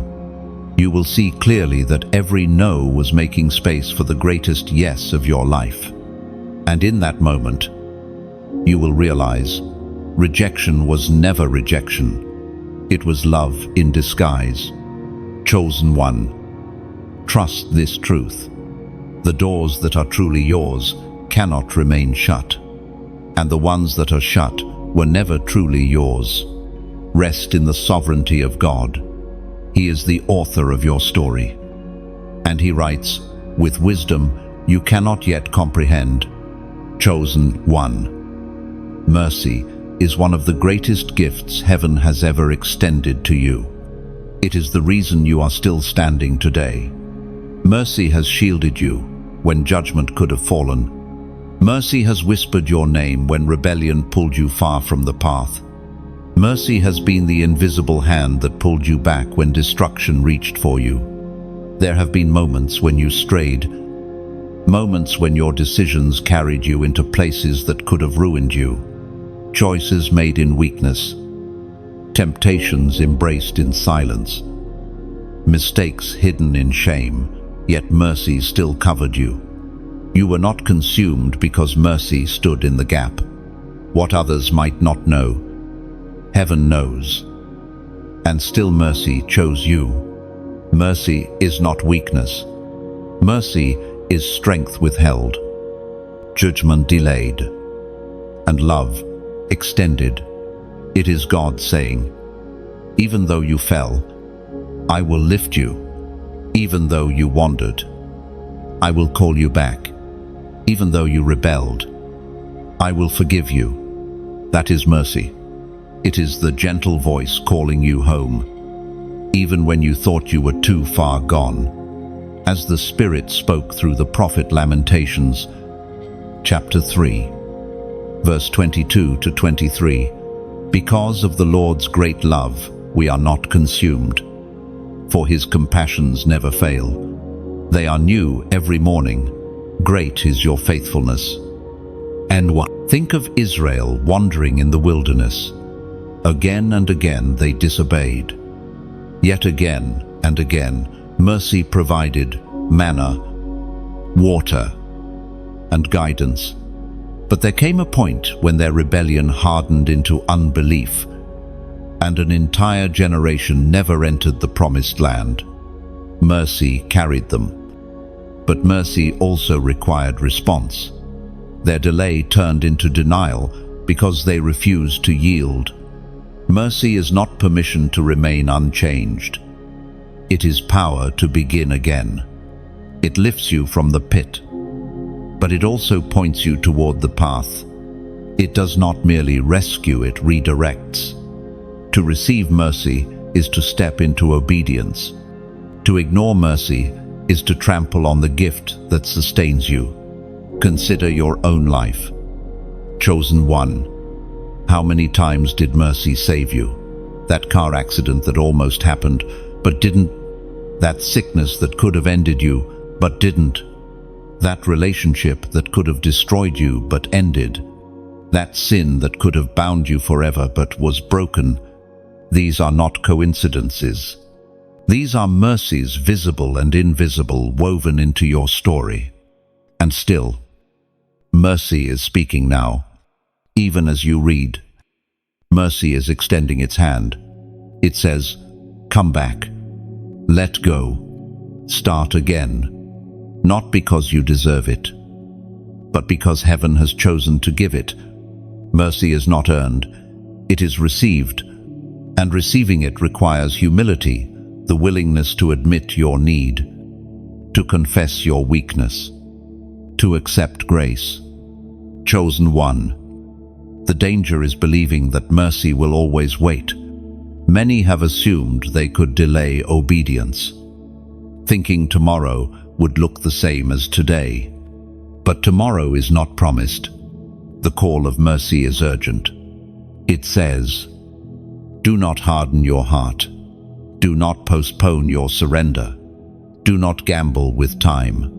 You will see clearly that every no was making space for the greatest yes of your life. And in that moment, you will realize rejection was never rejection. It was love in disguise. Chosen one. Trust this truth. The doors that are truly yours cannot remain shut, and the ones that are shut were never truly yours. Rest in the sovereignty of God. He is the author of your story. And he writes, with wisdom you cannot yet comprehend. Chosen one. Mercy is one of the greatest gifts heaven has ever extended to you. It is the reason you are still standing today. Mercy has shielded you when judgment could have fallen. Mercy has whispered your name when rebellion pulled you far from the path. Mercy has been the invisible hand that pulled you back when destruction reached for you. There have been moments when you strayed, moments when your decisions carried you into places that could have ruined you. Choices made in weakness, temptations embraced in silence, mistakes hidden in shame, yet mercy still covered you. You were not consumed because mercy stood in the gap. what others might not know. Heaven knows. And still mercy chose you. Mercy is not weakness. Mercy is strength withheld, judgment delayed, and love extended. It is God saying, even though you fell, I will lift you. Even though you wandered, I will call you back. Even though you rebelled, I will forgive you. That is mercy. It is the gentle voice calling you home, even when you thought you were too far gone. As the Spirit spoke through the prophet Lamentations, chapter 3, verse 22 to 23, because of the Lord's great love, we are not consumed, for his compassions never fail. They are new every morning. Great is your faithfulness. And think of Israel wandering in the wilderness. Again and again they disobeyed. Yet again and again mercy provided manna, water, and guidance. But there came a point when their rebellion hardened into unbelief, and an entire generation never entered the promised land. Mercy carried them. But mercy also required response. Their delay turned into denial because they refused to yield. Mercy is not permission to remain unchanged. It is power to begin again. It lifts you from the pit, but it also points you toward the path. It does not merely rescue, it redirects. To receive mercy is to step into obedience. To ignore mercy is to trample on the gift that sustains you. Consider your own life. Chosen one. How many times did mercy save you? That car accident that almost happened, but didn't. That sickness that could have ended you, but didn't. That relationship that could have destroyed you, but ended. That sin that could have bound you forever, but was broken. These are not coincidences. These are mercies, visible and invisible, woven into your story. And still, mercy is speaking now. Even as you read, mercy is extending its hand. It says, come back, let go, start again, not because you deserve it, but because heaven has chosen to give it. Mercy is not earned, it is received, and receiving it requires humility, the willingness to admit your need, to confess your weakness, to accept grace. Chosen one. The danger is believing that mercy will always wait. Many have assumed they could delay obedience, thinking tomorrow would look the same as today. But tomorrow is not promised. The call of mercy is urgent. It says, do not harden your heart. Do not postpone your surrender. Do not gamble with time.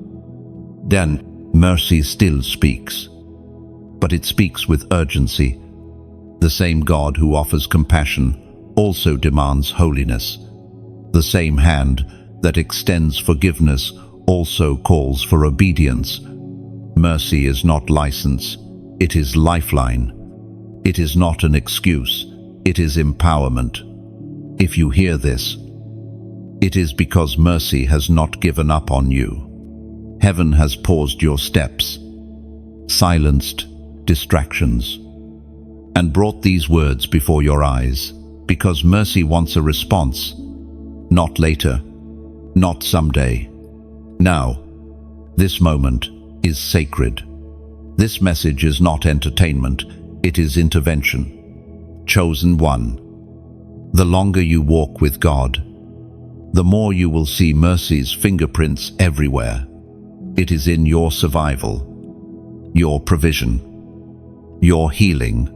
Then mercy still speaks. But it speaks with urgency. The same God who offers compassion also demands holiness. The same hand that extends forgiveness also calls for obedience. Mercy is not license, it is lifeline. It is not an excuse, it is empowerment. If you hear this, it is because mercy has not given up on you. Heaven has paused your steps, silenced distractions, and brought these words before your eyes, because mercy wants a response, not later, not someday. Now, this moment is sacred. This message is not entertainment, it is intervention. Chosen one. The longer you walk with God, the more you will see mercy's fingerprints everywhere. It is in your survival, your provision, your healing,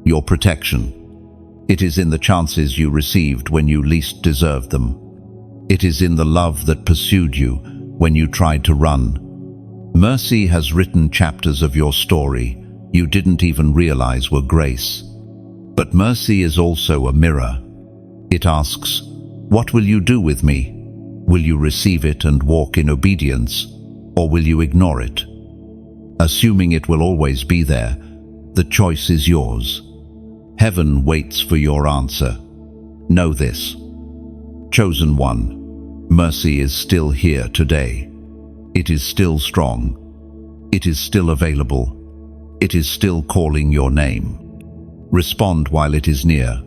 your protection. It is in the chances you received when you least deserved them. It is in the love that pursued you when you tried to run. Mercy has written chapters of your story you didn't even realize were grace. But mercy is also a mirror. It asks, what will you do with me? Will you receive it and walk in obedience, or will you ignore it? Assuming it will always be there, The choice is yours. Heaven waits for your answer. Know this. Chosen one, mercy is still here today. It is still strong. It is still available. It is still calling your name. Respond while it is near.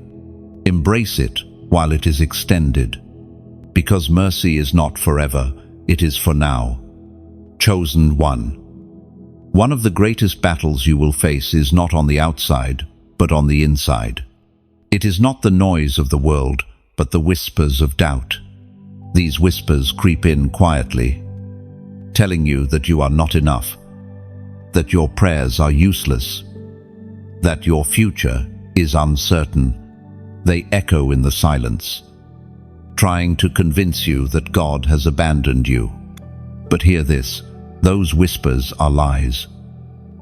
Embrace it while it is extended. Because mercy is not forever, it is for now. Chosen one. One of the greatest battles you will face is not on the outside, but on the inside. It is not the noise of the world, but the whispers of doubt. These whispers creep in quietly, telling you that you are not enough, that your prayers are useless, that your future is uncertain. They echo in the silence, trying to convince you that God has abandoned you. But hear this, those whispers are lies.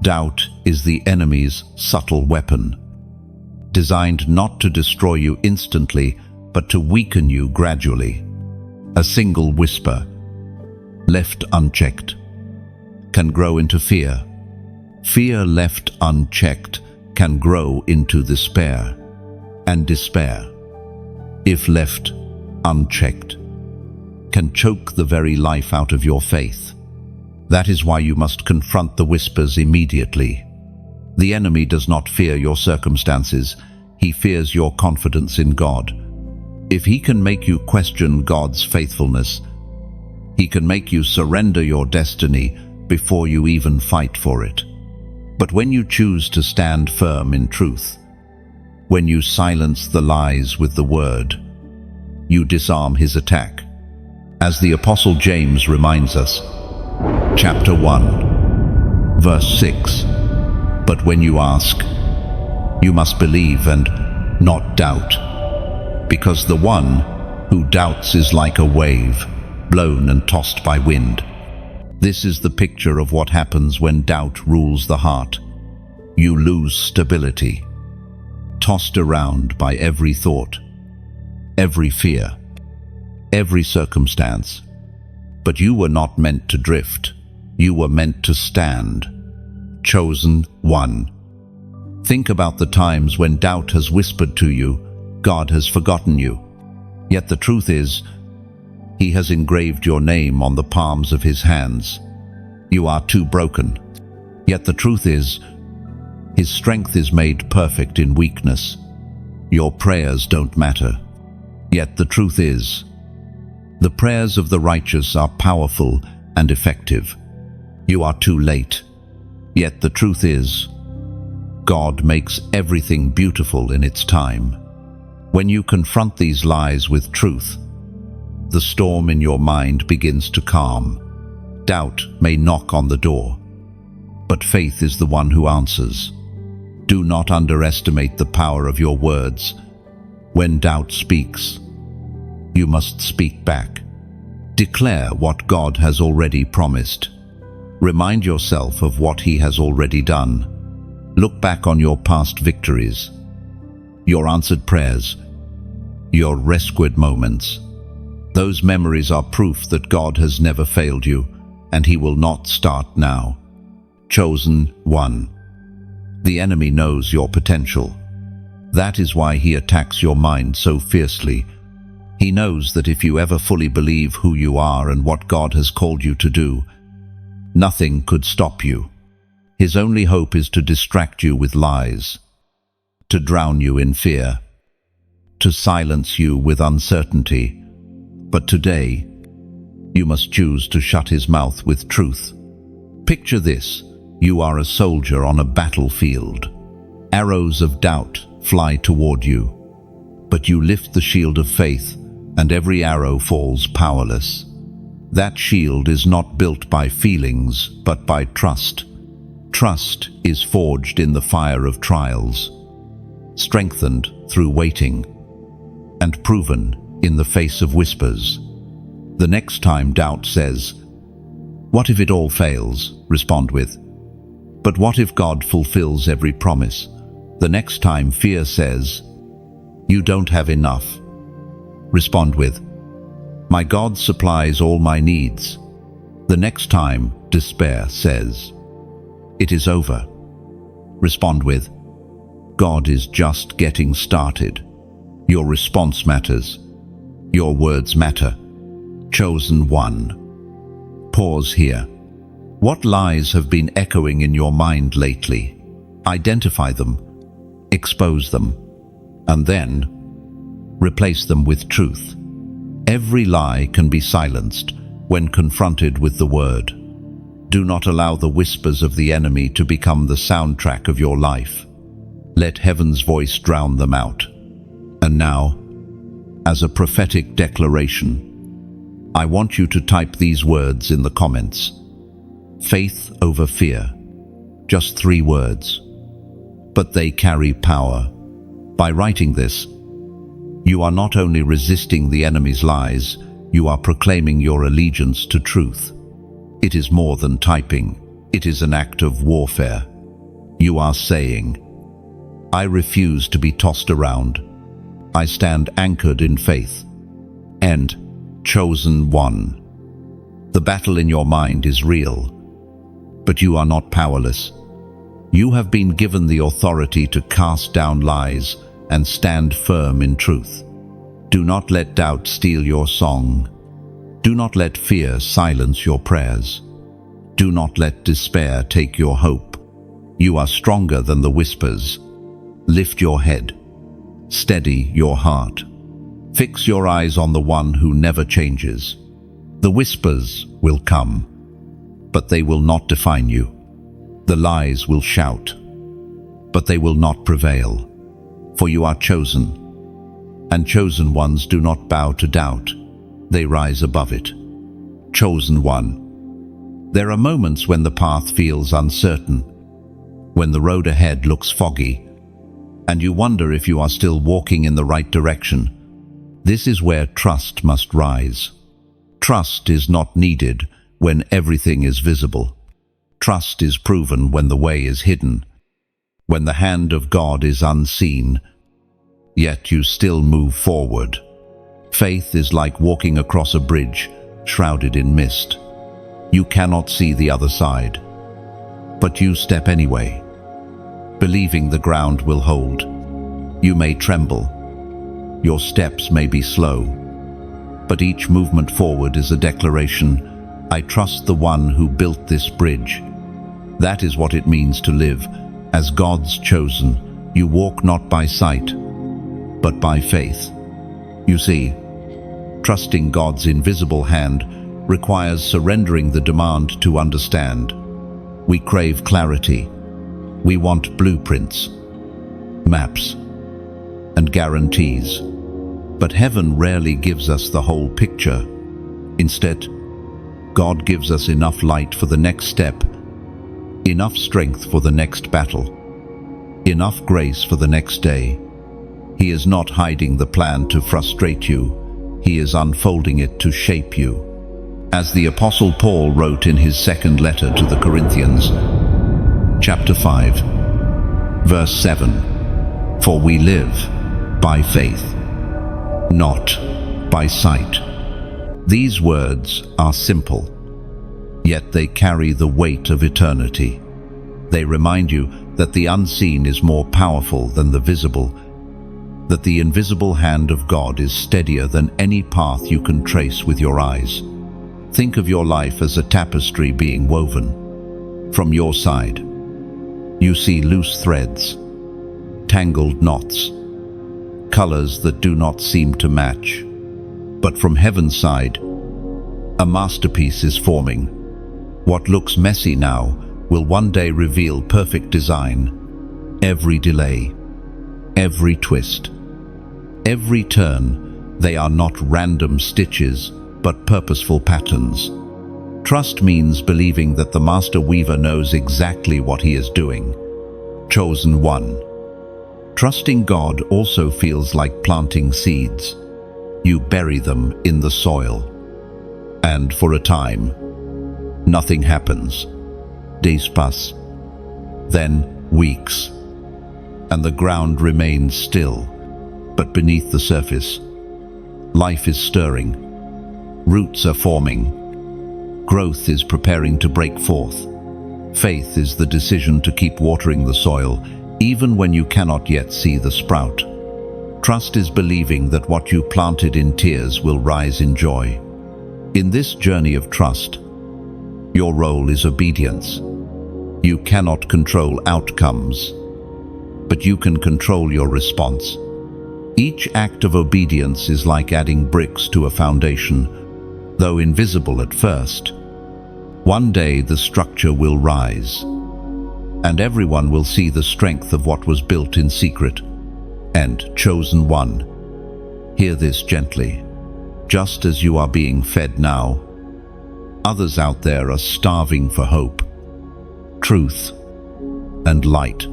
Doubt is the enemy's subtle weapon, designed not to destroy you instantly, but to weaken you gradually. A single whisper, left unchecked, can grow into fear. Fear left unchecked can grow into despair. And despair, if left unchecked, can choke the very life out of your faith. That is why you must confront the whispers immediately. The enemy does not fear your circumstances, he fears your confidence in God. If he can make you question God's faithfulness, he can make you surrender your destiny before you even fight for it. But when you choose to stand firm in truth, when you silence the lies with the word, you disarm his attack. As the Apostle James reminds us, chapter 1, verse 6, "But when you ask, you must believe and not doubt, because the one who doubts is like a wave, blown and tossed by wind." This is the picture of what happens when doubt rules the heart. You lose stability, tossed around by every thought, every fear, every circumstance. But you were not meant to drift. You were meant to stand. Chosen one. Think about the times when doubt has whispered to you, God has forgotten you. Yet the truth is, he has engraved your name on the palms of his hands. You are too broken. Yet the truth is, his strength is made perfect in weakness. Your prayers don't matter. Yet the truth is, the prayers of the righteous are powerful and effective. You are too late. Yet the truth is, God makes everything beautiful in its time. When you confront these lies with truth, the storm in your mind begins to calm. Doubt may knock on the door, but faith is the one who answers. Do not underestimate the power of your words. When doubt speaks, you must speak back. Declare what God has already promised. Remind yourself of what he has already done. Look back on your past victories, your answered prayers, your rescued moments. Those memories are proof that God has never failed you, and he will not start now. Chosen one. The enemy knows your potential. That is why he attacks your mind so fiercely. He knows that if you ever fully believe who you are and what God has called you to do, nothing could stop you. His only hope is to distract you with lies, to drown you in fear, to silence you with uncertainty. But today, you must choose to shut his mouth with truth. Picture this. You are a soldier on a battlefield. Arrows of doubt fly toward you, but you lift the shield of faith, and every arrow falls powerless. That shield is not built by feelings, but by trust. Trust is forged in the fire of trials, strengthened through waiting, and proven in the face of whispers. The next time doubt says, "What if it all fails?" respond with, "But what if God fulfills every promise?" The next time fear says, "You don't have enough," respond with, "My God supplies all my needs." The next time despair says, "It is over," Respond with, God is just getting started. Your response matters. Your words matter. Chosen one. Pause here. What lies have been echoing in your mind lately? Identify them, expose them, and then replace them with truth. Every lie can be silenced when confronted with the word. Do not allow the whispers of the enemy to become the soundtrack of your life. Let heaven's voice drown them out. And now, as a prophetic declaration, I want you to type these words in the comments. Faith over fear. Just 3 words. But they carry power. By writing this, you are not only resisting the enemy's lies, you are proclaiming your allegiance to truth. It is more than typing. It is an act of warfare. You are saying, I refuse to be tossed around. I stand anchored in faith. And chosen one. The battle in your mind is real, but you are not powerless. You have been given the authority to cast down lies and stand firm in truth. Do not let doubt steal your song. Do not let fear silence your prayers. Do not let despair take your hope. You are stronger than the whispers. Lift your head. Steady your heart. Fix your eyes on the one who never changes. The whispers will come, but they will not define you. The lies will shout, but they will not prevail. For you are chosen, and chosen ones do not bow to doubt. They rise above it. Chosen one. There are moments when the path feels uncertain, when the road ahead looks foggy, and you wonder if you are still walking in the right direction. This is where trust must rise. Trust is not needed when everything is visible. Trust is proven when the way is hidden, when the hand of God is unseen, yet you still move forward. Faith is like walking across a bridge shrouded in mist. You cannot see the other side, but you step anyway, believing the ground will hold. You may tremble. Your steps may be slow, but each movement forward is a declaration, I trust the one who built this bridge. That is what it means to live as God's chosen. You walk not by sight, but by faith. You see, trusting God's invisible hand requires surrendering the demand to understand. We crave clarity. We want blueprints, maps, and guarantees. But heaven rarely gives us the whole picture. Instead, God gives us enough light for the next step, enough strength for the next battle, enough grace for the next day. He is not hiding the plan to frustrate you. He is unfolding it to shape you. As the Apostle Paul wrote in his second letter to the Corinthians, chapter 5, verse 7, For we live by faith, not by sight. These words are simple, yet they carry the weight of eternity. They remind you that the unseen is more powerful than the visible, that the invisible hand of God is steadier than any path you can trace with your eyes. Think of your life as a tapestry being woven. From your side, you see loose threads, tangled knots, colors that do not seem to match. But from heaven's side, a masterpiece is forming. What looks messy now will one day reveal perfect design. Every delay, every twist, every turn, they are not random stitches, but purposeful patterns. Trust means believing that the master weaver knows exactly what he is doing. Chosen one. Trusting God also feels like planting seeds. You bury them in the soil, and for a time, nothing happens. Days pass, then weeks, and the ground remains still. But beneath the surface, life is stirring. Roots are forming. Growth is preparing to break forth. Faith is the decision to keep watering the soil, even when you cannot yet see the sprout. Trust is believing that what you planted in tears will rise in joy. In this journey of trust, your role is obedience. You cannot control outcomes, but you can control your response. Each act of obedience is like adding bricks to a foundation, though invisible at first. One day the structure will rise, and everyone will see the strength of what was built in secret. And, chosen one, hear this gently. Just as you are being fed now, others out there are starving for hope, truth, and light.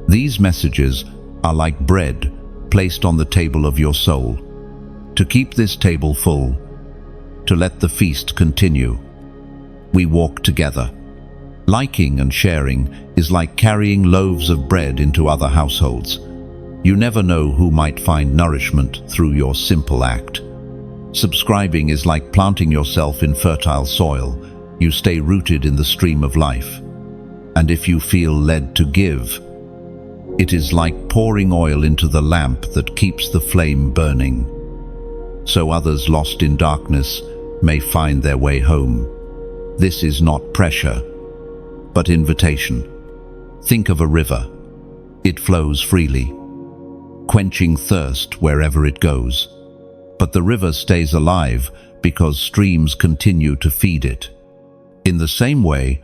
These messages are like bread placed on the table of your soul, to keep this table full, to let the feast continue. We walk together. Liking and sharing is like carrying loaves of bread into other households. You never know who might find nourishment through your simple act. Subscribing is like planting yourself in fertile soil. You stay rooted in the stream of life. And if you feel led to give, it is like pouring oil into the lamp that keeps the flame burning, so others lost in darkness may find their way home. This is not pressure, but invitation. Think of a river. It flows freely, quenching thirst wherever it goes. But the river stays alive because streams continue to feed it. In the same way,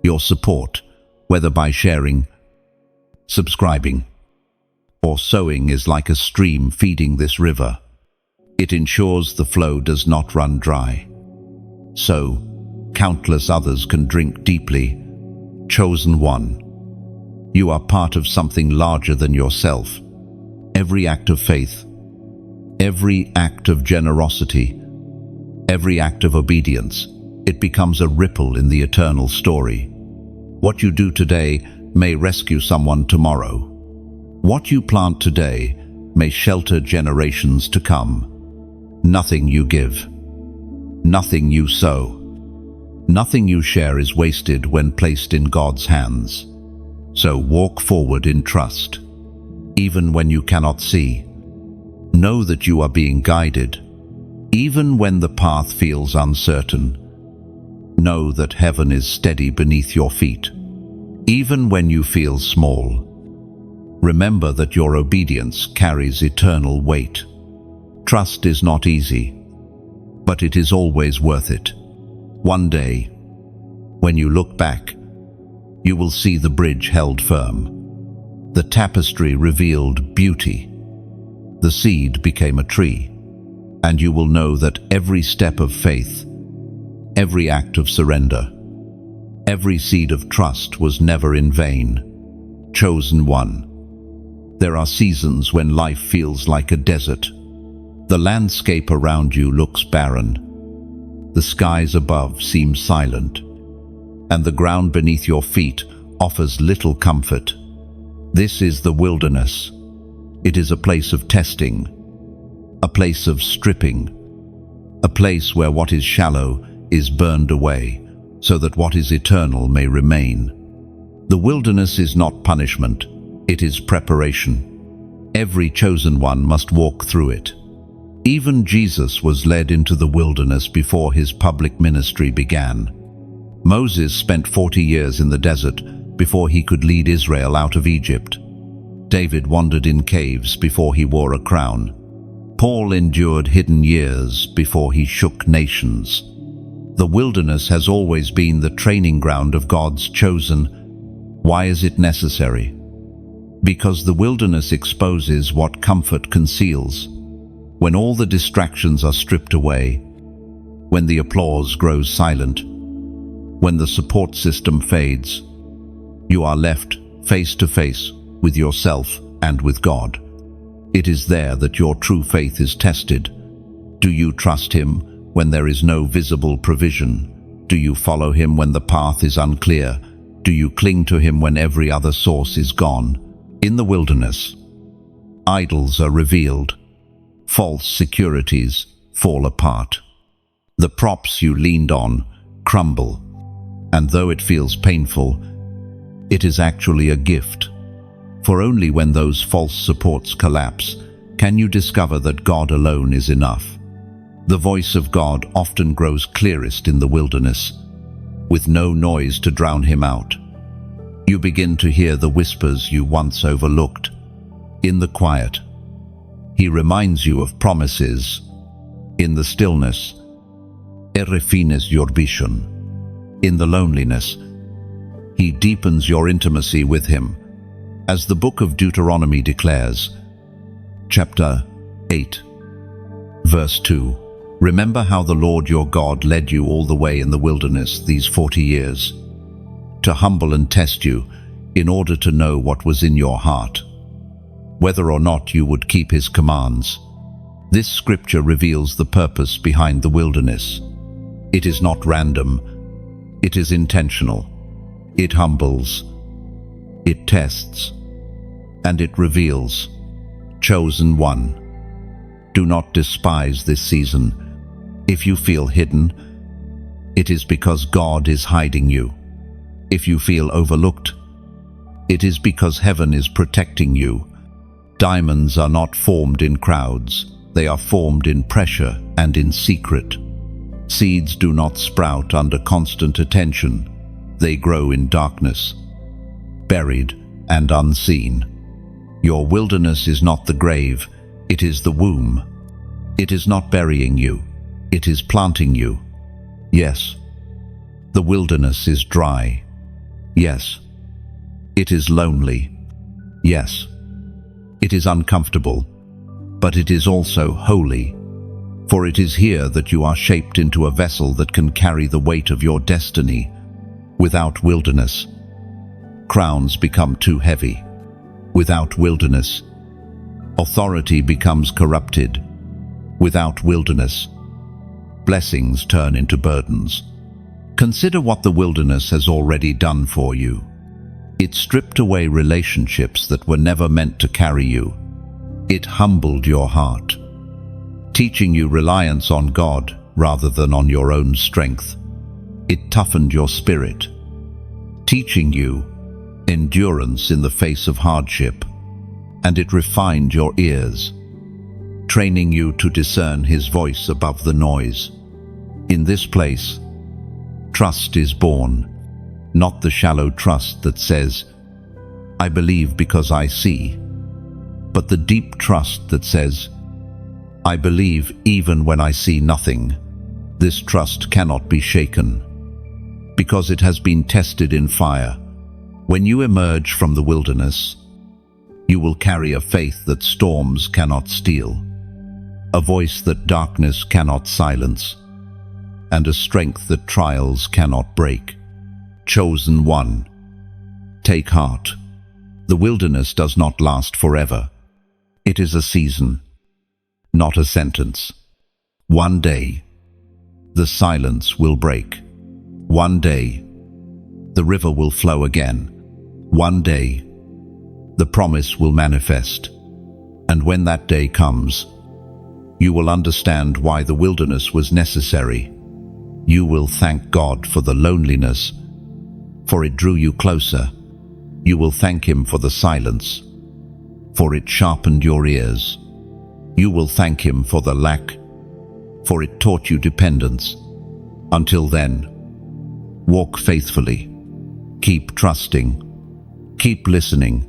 your support, whether by sharing, subscribing, or sowing, is like a stream feeding this river. It ensures the flow does not run dry. So, countless others can drink deeply. Chosen one, you are part of something larger than yourself. Every act of faith, every act of generosity, every act of obedience, it becomes a ripple in the eternal story. What you do today may rescue someone tomorrow. What you plant today may shelter generations to come. Nothing you give, nothing you sow, nothing you share is wasted when placed in God's hands. So walk forward in trust. Even when you cannot see, know that you are being guided. Even when the path feels uncertain, know that heaven is steady beneath your feet. Even when you feel small, remember that your obedience carries eternal weight. Trust is not easy, but it is always worth it. One day, when you look back, you will see the bridge held firm. The tapestry revealed beauty. The seed became a tree, and you will know that every step of faith, every act of surrender, every seed of trust was never in vain. Chosen one. There are seasons when life feels like a desert. The landscape around you looks barren. The skies above seem silent, and the ground beneath your feet offers little comfort. This is the wilderness. It is a place of testing, a place of stripping, a place where what is shallow is burned away, so that what is eternal may remain. The wilderness is not punishment, it is preparation. Every chosen one must walk through it. Even Jesus was led into the wilderness before his public ministry began. Moses spent 40 years in the desert before he could lead Israel out of Egypt. David wandered in caves before he wore a crown. Paul endured hidden years before he shook nations. The wilderness has always been the training ground of God's chosen. Why is it necessary? Because the wilderness exposes what comfort conceals. When all the distractions are stripped away, when the applause grows silent, when the support system fades, you are left face to face with yourself and with God. It is there that your true faith is tested. Do you trust Him when there is no visible provision? Do you follow Him when the path is unclear? Do you cling to Him when every other source is gone? In the wilderness, idols are revealed. False securities fall apart. The props you leaned on crumble. And though it feels painful, it is actually a gift. For only when those false supports collapse can you discover that God alone is enough. The voice of God often grows clearest in the wilderness, with no noise to drown him out. You begin to hear the whispers you once overlooked. In the quiet, he reminds you of promises. In the stillness, er refines your vision. In the loneliness, he deepens your intimacy with him. As the book of Deuteronomy declares, chapter 8, verse 2, remember how the Lord your God led you all the way in the wilderness these 40 years, to humble and test you in order to know what was in your heart, whether or not you would keep his commands. This scripture reveals the purpose behind the wilderness. It is not random, it is intentional. It humbles, it tests, and it reveals. Chosen one, do not despise this season. If you feel hidden, it is because God is hiding you. If you feel overlooked, it is because heaven is protecting you. Diamonds are not formed in crowds, they are formed in pressure and in secret. Seeds do not sprout under constant attention. They grow in darkness, buried and unseen. Your wilderness is not the grave, it is the womb. It is not burying you, it is planting you. Yes, the wilderness is dry. Yes, it is lonely. Yes, it is uncomfortable, but it is also holy. For it is here that you are shaped into a vessel that can carry the weight of your destiny. Without wilderness, crowns become too heavy. Without wilderness, authority becomes corrupted. Without wilderness, blessings turn into burdens. Consider what the wilderness has already done for you. It stripped away relationships that were never meant to carry you. It humbled your heart, teaching you reliance on God rather than on your own strength. It toughened your spirit, teaching you endurance in the face of hardship, and it refined your ears, training you to discern his voice above the noise. In this place, trust is born, not the shallow trust that says, I believe because I see, but the deep trust that says, I believe even when I see nothing. This trust cannot be shaken, because it has been tested in fire. When you emerge from the wilderness, you will carry a faith that storms cannot steal, a voice that darkness cannot silence, and a strength that trials cannot break. Chosen one, take heart. The wilderness does not last forever. It is a season, not a sentence. One day, the silence will break. One day, the river will flow again. One day, the promise will manifest. And when that day comes, you will understand why the wilderness was necessary. You will thank God for the loneliness, for it drew you closer. You will thank him for the silence, for it sharpened your ears. You will thank him for the lack, for it taught you dependence. Until then, walk faithfully. Keep trusting. Keep listening.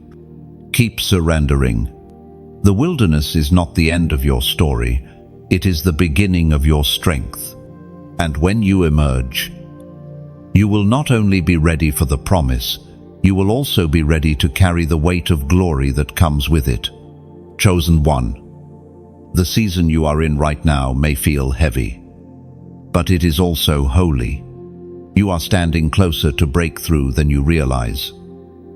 Keep surrendering. The wilderness is not the end of your story. It is the beginning of your strength. And when you emerge, you will not only be ready for the promise, you will also be ready to carry the weight of glory that comes with it. Chosen one, the season you are in right now may feel heavy, but it is also holy. You are standing closer to breakthrough than you realize.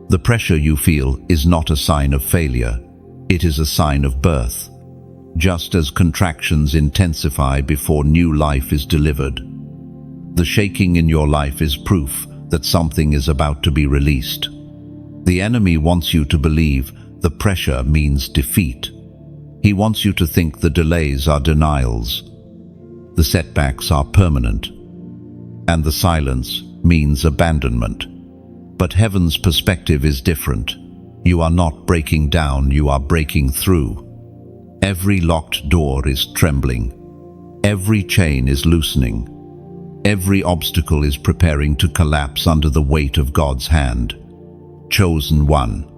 The pressure you feel is not a sign of failure, it is a sign of birth. Just as contractions intensify before new life is delivered, the shaking in your life is proof that something is about to be released. The enemy wants you to believe the pressure means defeat. He wants you to think the delays are denials, the setbacks are permanent, and the silence means abandonment. But heaven's perspective is different. You are not breaking down, you are breaking through. Every locked door is trembling. Every chain is loosening. Every obstacle is preparing to collapse under the weight of God's hand. Chosen one.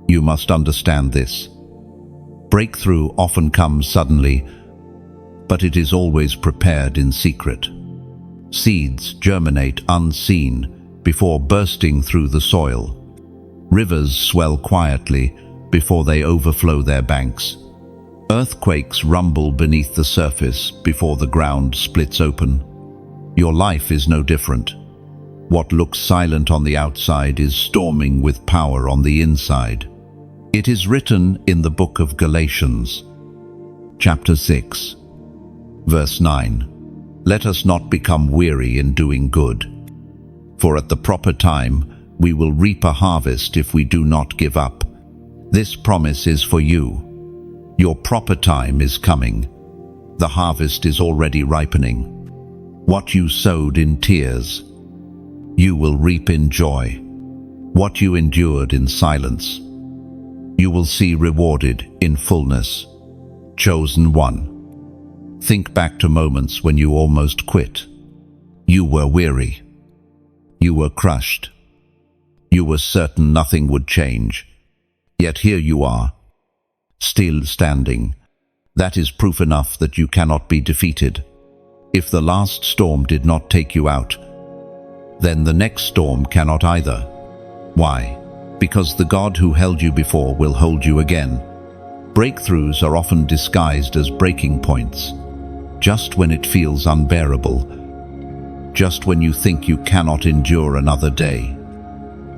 You must understand this. Breakthrough often comes suddenly, but it is always prepared in secret. Seeds germinate unseen before bursting through the soil. Rivers swell quietly before they overflow their banks. Earthquakes rumble beneath the surface before the ground splits open. Your life is no different. What looks silent on the outside is storming with power on the inside. It is written in the book of Galatians, chapter 6, verse 9, "Let us not become weary in doing good, for at the proper time we will reap a harvest if we do not give up." This promise is for you. Your proper time is coming. The harvest is already ripening. What you sowed in tears, you will reap in joy. What you endured in silence, you will see rewarded in fullness. Chosen one. Think back to moments when you almost quit. You were weary. You were crushed. You were certain nothing would change. Yet here you are, still standing. That is proof enough that you cannot be defeated. If the last storm did not take you out, then the next storm cannot either. Why? Because the God who held you before will hold you again. Breakthroughs are often disguised as breaking points. Just when it feels unbearable, just when you think you cannot endure another day,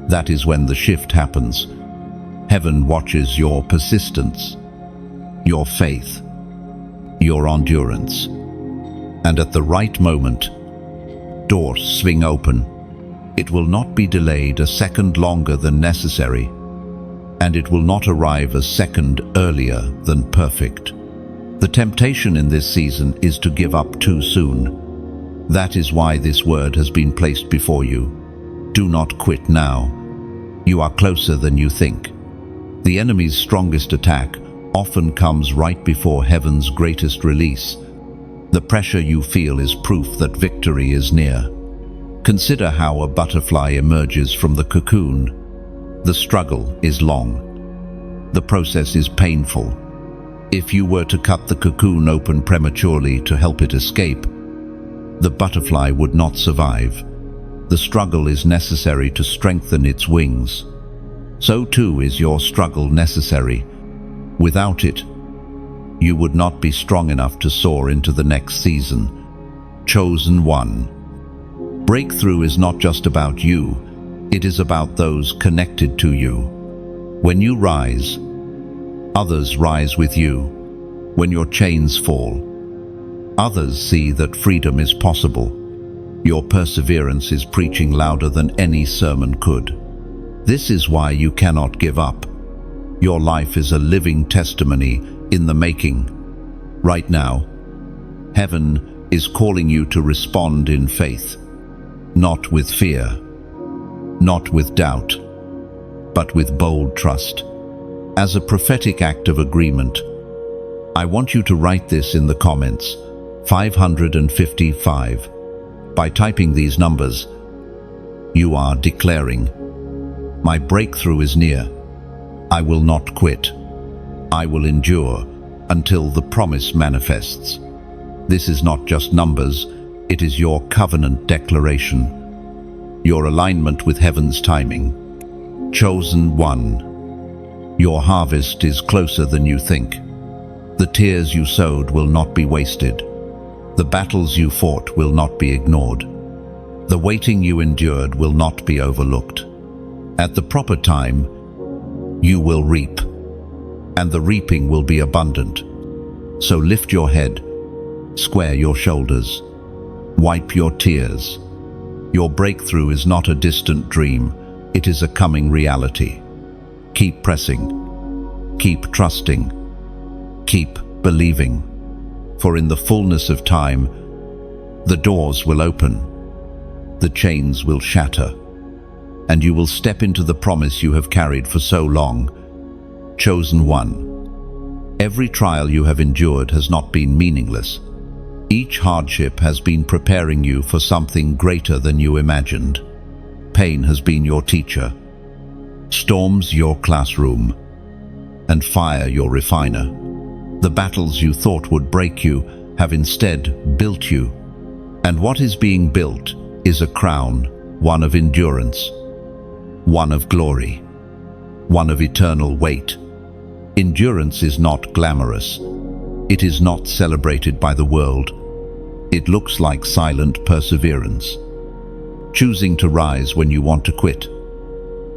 that is when the shift happens. Heaven watches your persistence, your faith, your endurance. And at the right moment, doors swing open. It will not be delayed a second longer than necessary, and it will not arrive a second earlier than perfect. The temptation in this season is to give up too soon. That is why this word has been placed before you. Do not quit now. You are closer than you think. The enemy's strongest attack often comes right before heaven's greatest release. The pressure you feel is proof that victory is near. Consider how a butterfly emerges from the cocoon. The struggle is long. The process is painful. If you were to cut the cocoon open prematurely to help it escape, the butterfly would not survive. The struggle is necessary to strengthen its wings. So too is your struggle necessary. Without it, you would not be strong enough to soar into the next season. Chosen one. Breakthrough is not just about you, it is about those connected to you. When you rise, others rise with you. When your chains fall, others see that freedom is possible. Your perseverance is preaching louder than any sermon could. This is why you cannot give up. Your life is a living testimony in the making. Right now, heaven is calling you to respond in faith, not with fear, not with doubt, but with bold trust. As a prophetic act of agreement, I want you to write this in the comments, 555. By typing these numbers, you are declaring, "My breakthrough is near. I will not quit. I will endure until the promise manifests." This is not just numbers, it is your covenant declaration, your alignment with heaven's timing. Chosen one. Your harvest is closer than you think. The tears you sowed will not be wasted. The battles you fought will not be ignored. The waiting you endured will not be overlooked. At the proper time, you will reap, and the reaping will be abundant. So lift your head, square your shoulders, wipe your tears. Your breakthrough is not a distant dream, it is a coming reality. Keep pressing, keep trusting, keep believing. For in the fullness of time, the doors will open. the chains will shatter, and you will step into the promise you have carried for so long. Chosen one. Every trial you have endured has not been meaningless. Each hardship has been preparing you for something greater than you imagined. Pain has been your teacher, storms your classroom, and fire your refiner. The battles you thought would break you have instead built you. And what is being built is a crown, one of endurance, one of glory, one of eternal weight. Endurance is not glamorous. It is not celebrated by the world. It looks like silent perseverance. Choosing to rise when you want to quit.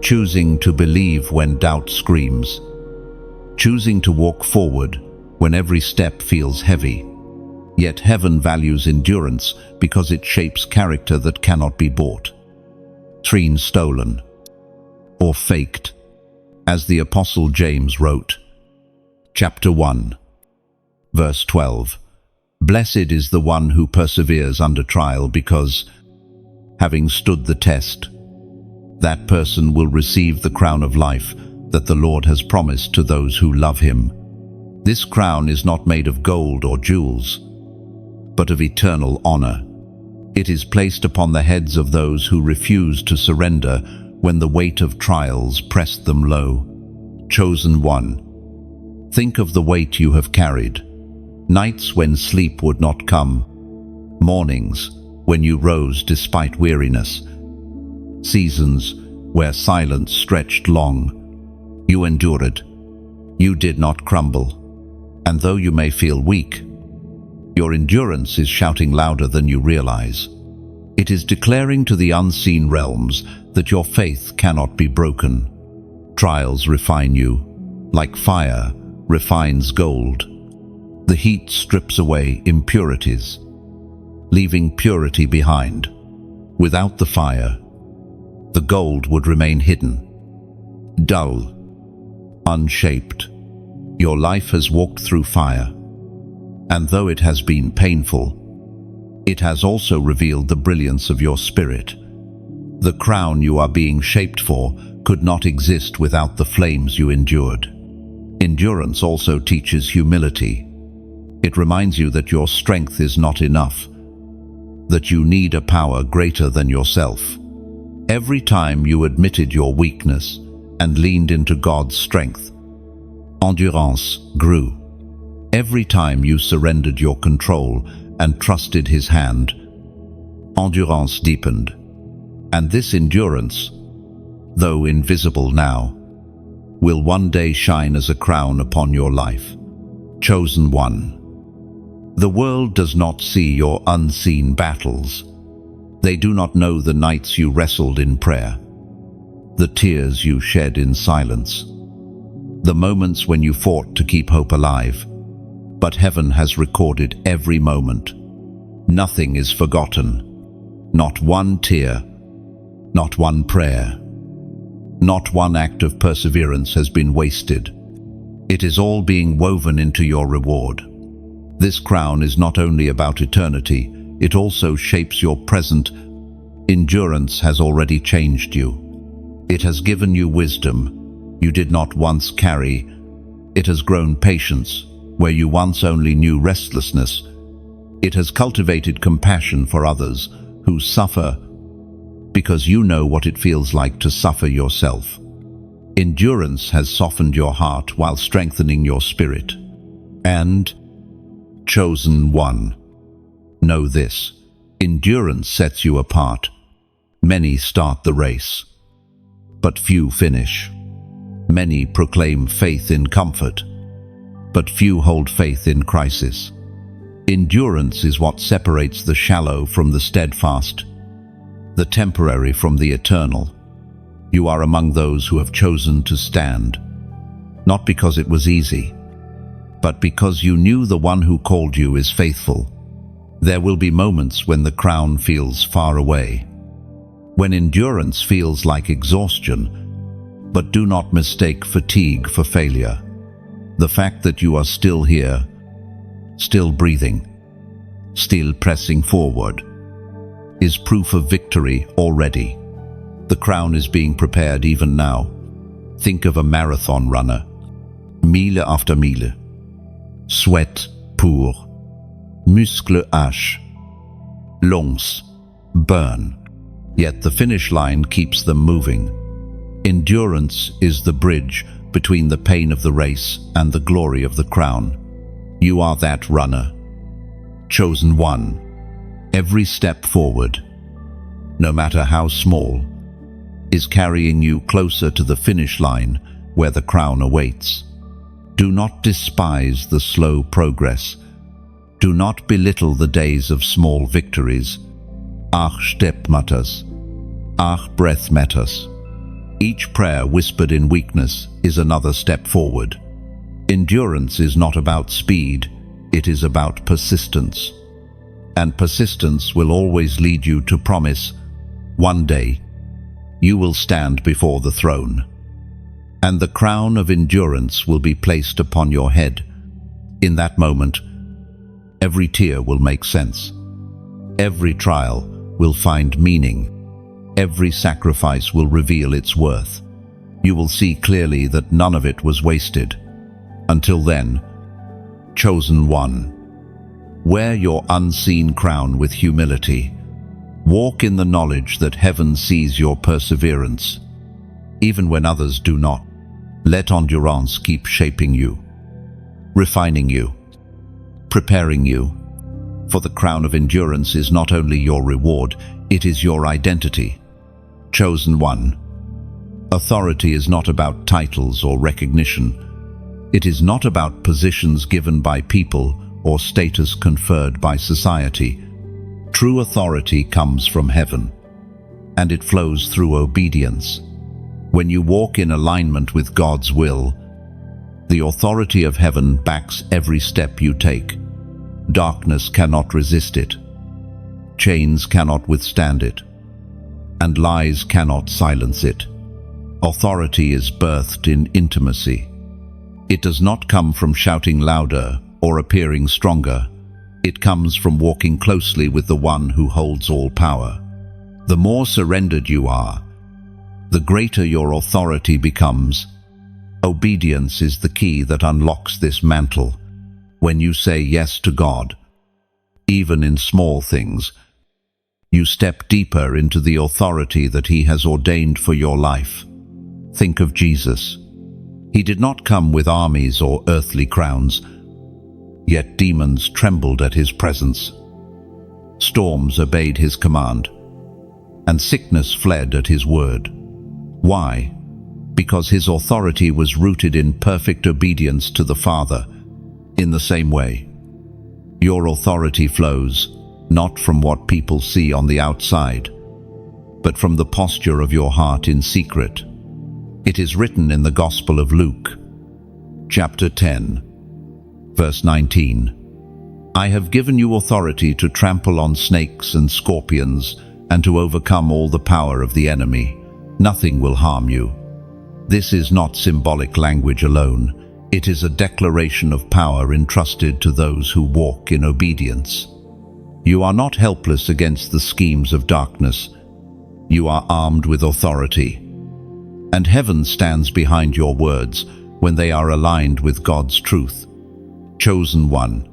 Choosing to believe when doubt screams. Choosing to walk forward when every step feels heavy. Yet heaven values endurance because it shapes character that cannot be bought, stolen, or faked. As the Apostle James wrote, chapter 1, verse 12, "Blessed is the one who perseveres under trial, because, having stood the test, that person will receive the crown of life that the Lord has promised to those who love him." This crown is not made of gold or jewels, but of eternal honor. It is placed upon the heads of those who refuse to surrender when the weight of trials pressed them low. Chosen one. Think of the weight you have carried. Nights when sleep would not come. Mornings when you rose despite weariness. Seasons where silence stretched long. You endured. You did not crumble. And though you may feel weak, your endurance is shouting louder than you realize. It is declaring to the unseen realms that your faith cannot be broken. Trials refine you, like fire refines gold. The heat strips away impurities, leaving purity behind. Without the fire, the gold would remain hidden, dull, unshaped. Your life has walked through fire, and though it has been painful, it has also revealed the brilliance of your spirit. The crown you are being shaped for could not exist without the flames you endured. Endurance also teaches humility. It reminds you that your strength is not enough, that you need a power greater than yourself. Every time you admitted your weakness and leaned into God's strength, endurance grew. Every time you surrendered your control and trusted His hand, endurance deepened. And this endurance, though invisible now, will one day shine as a crown upon your life. Chosen one. The world does not see your unseen battles. They do not know the nights you wrestled in prayer, the tears you shed in silence, the moments when you fought to keep hope alive. But heaven has recorded every moment. Nothing is forgotten. Not one tear, not one prayer, not one act of perseverance has been wasted. It is all being woven into your reward. This crown is not only about eternity, it also shapes your present. Endurance has already changed you. It has given you wisdom you did not once carry. It has grown patience where you once only knew restlessness. It has cultivated compassion for others who suffer because you know what it feels like to suffer yourself. Endurance has softened your heart while strengthening your spirit. And, chosen one, know this: endurance sets you apart. Many start the race, but few finish. Many proclaim faith in comfort, but few hold faith in crisis. Endurance is what separates the shallow from the steadfast, the temporary from the eternal. You are among those who have chosen to stand, not because it was easy, but because you knew the one who called you is faithful. There will be moments when the crown feels far away, when endurance feels like exhaustion, but do not mistake fatigue for failure. The fact that you are still here, still breathing, still pressing forward, is proof of victory already. The crown is being prepared even now. Think of a marathon runner. Mile after mile. Sweat pour. Muscle hache. Lungs burn. Yet the finish line keeps them moving. Endurance is the bridge between the pain of the race and the glory of the crown. You are that runner. Chosen one. Every step forward, no matter how small, is carrying you closer to the finish line where the crown awaits. Do not despise the slow progress. Do not belittle the days of small victories. Ach step matters. Ach breath matters. Each prayer whispered in weakness is another step forward. Endurance is not about speed, it is about persistence. And persistence will always lead you to promise, one day, you will stand before the throne. And the crown of endurance will be placed upon your head. In that moment, every tear will make sense. Every trial will find meaning. Every sacrifice will reveal its worth. You will see clearly that none of it was wasted. Until then, chosen one. Wear your unseen crown with humility. Walk in the knowledge that heaven sees your perseverance. Even when others do not, let endurance keep shaping you, refining you, preparing you. For the crown of endurance is not only your reward, it is your identity. Chosen one. Authority is not about titles or recognition. It is not about positions given by people or status conferred by society. True authority comes from heaven, and it flows through obedience. When you walk in alignment with God's will, the authority of heaven backs every step you take. Darkness cannot resist it. Chains cannot withstand it. And lies cannot silence it. Authority is birthed in intimacy. It does not come from shouting louder or appearing stronger. It comes from walking closely with the one who holds all power. The more surrendered you are, the greater your authority becomes. Obedience is the key that unlocks this mantle. When you say yes to God, even in small things, you step deeper into the authority that He has ordained for your life. Think of Jesus. He did not come with armies or earthly crowns, yet demons trembled at His presence. Storms obeyed His command, and sickness fled at His word. Why? Because His authority was rooted in perfect obedience to the Father. In the same way, your authority flows not from what people see on the outside, but from the posture of your heart in secret. It is written in the Gospel of Luke, chapter 10, verse 19, I have given you authority to trample on snakes and scorpions and to overcome all the power of the enemy. Nothing will harm you. This is not symbolic language alone. It is a declaration of power entrusted to those who walk in obedience. You are not helpless against the schemes of darkness. You are armed with authority. And heaven stands behind your words when they are aligned with God's truth. Chosen one.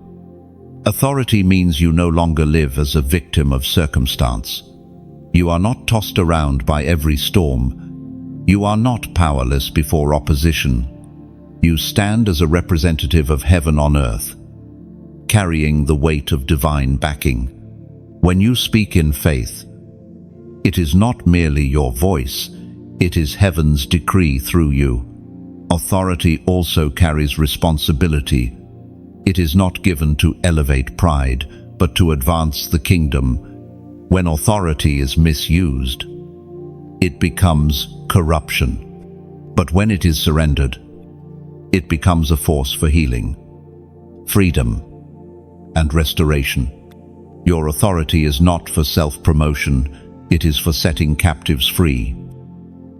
Authority means you no longer live as a victim of circumstance. You are not tossed around by every storm. You are not powerless before opposition. You stand as a representative of heaven on earth, carrying the weight of divine backing. When you speak in faith, it is not merely your voice, it is heaven's decree through you. Authority also carries responsibility. It is not given to elevate pride, but to advance the kingdom. When authority is misused, it becomes corruption. But when it is surrendered, it becomes a force for healing, freedom, and restoration. Your authority is not for self-promotion, it is for setting captives free,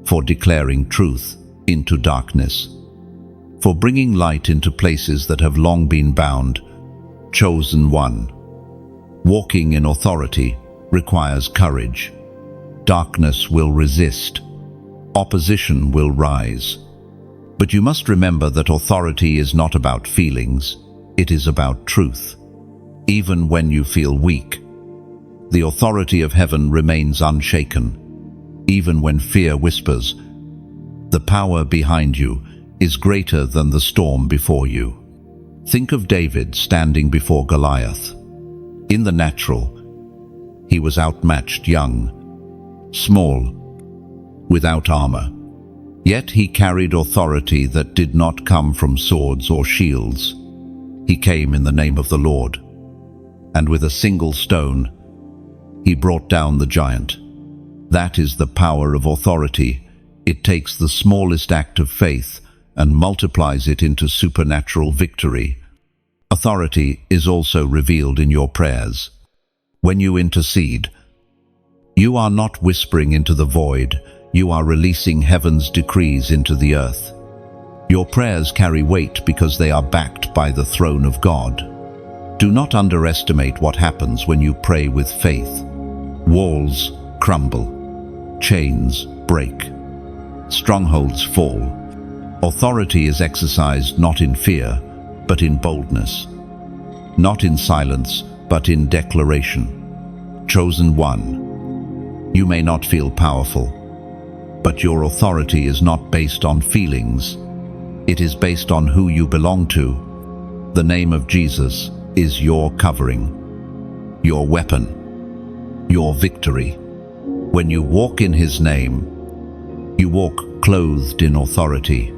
for declaring truth into darkness, for bringing light into places that have long been bound. Chosen one. Walking in authority requires courage. Darkness will resist. Opposition will rise. But you must remember that authority is not about feelings, it is about truth. Even when you feel weak, the authority of heaven remains unshaken. Even when fear whispers, the power behind you is greater than the storm before you. Think of David standing before Goliath. In the natural, he was outmatched, young, small, without armor. Yet he carried authority that did not come from swords or shields. He came in the name of the Lord, and with a single stone, he brought down the giant. That is the power of authority. It takes the smallest act of faith and multiplies it into supernatural victory. Authority is also revealed in your prayers. When you intercede, you are not whispering into the void, you are releasing heaven's decrees into the earth. Your prayers carry weight because they are backed by the throne of God. Do not underestimate what happens when you pray with faith. Walls crumble, chains break, strongholds fall. Authority is exercised not in fear, but in boldness. Not in silence, but in declaration. Chosen one, you may not feel powerful, but your authority is not based on feelings. It is based on who you belong to. The name of Jesus is your covering, your weapon, your victory. When you walk in His name, you walk clothed in authority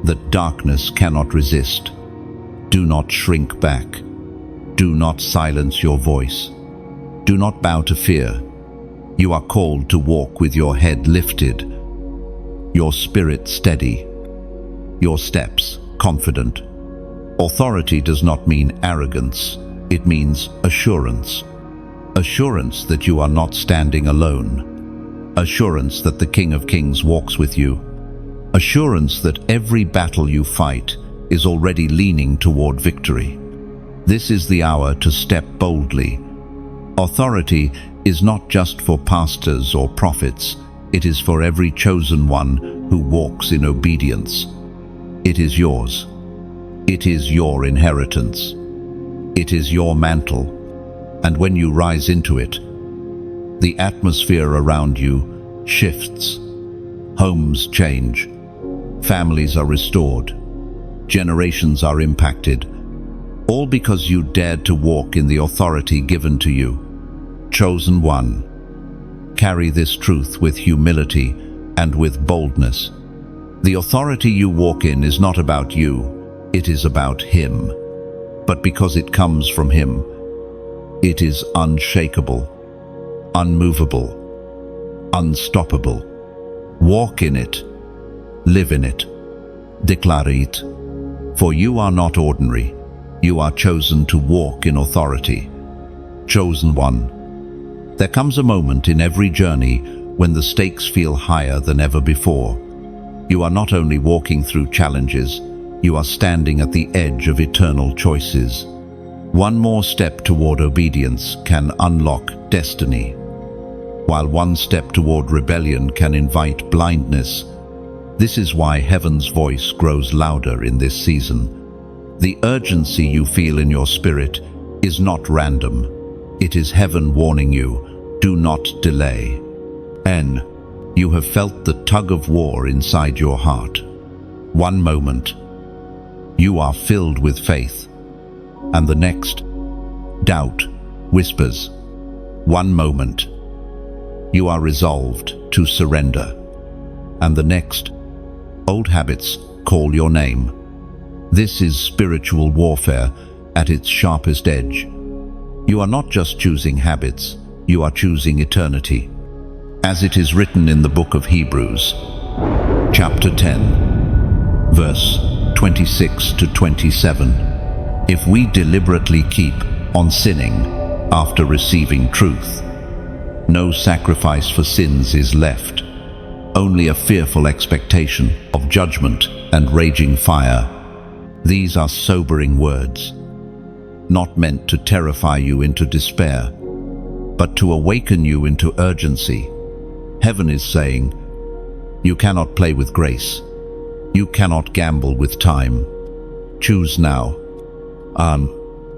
that darkness cannot resist. Do not shrink back. Do not silence your voice. Do not bow to fear. You are called to walk with your head lifted, your spirit steady, your steps confident. Authority does not mean arrogance. It means assurance. Assurance that you are not standing alone. Assurance that the King of Kings walks with you. Assurance that every battle you fight is already leaning toward victory. This is the hour to step boldly. Authority is not just for pastors or prophets. It is for every chosen one who walks in obedience. It is yours. It is your inheritance. It is your mantle. And when you rise into it, the atmosphere around you shifts. Homes change. Families are restored. Generations are impacted. All because you dared to walk in the authority given to you. Chosen one, carry this truth with humility and with boldness. The authority you walk in is not about you, it is about Him. But because it comes from Him, it is unshakable, unmovable, unstoppable. Walk in it, live in it, declare it. For you are not ordinary, you are chosen to walk in authority. Chosen one. There comes a moment in every journey when the stakes feel higher than ever before. You are not only walking through challenges, you are standing at the edge of eternal choices. One more step toward obedience can unlock destiny, while one step toward rebellion can invite blindness. This is why heaven's voice grows louder in this season. The urgency you feel in your spirit is not random. It is heaven warning you, do not delay. You have felt the tug of war inside your heart. One moment, you are filled with faith, and the next, doubt whispers. One moment, you are resolved to surrender, and the next, old habits call your name. This is spiritual warfare at its sharpest edge. You are not just choosing habits, you are choosing eternity. As it is written in the book of Hebrews, chapter 10, verse 26 to 27, if we deliberately keep on sinning after receiving truth, no sacrifice for sins is left, only a fearful expectation of judgment and raging fire. These are sobering words, not meant to terrify you into despair, but to awaken you into urgency. Heaven is saying, you cannot play with grace. You cannot gamble with time. Choose now.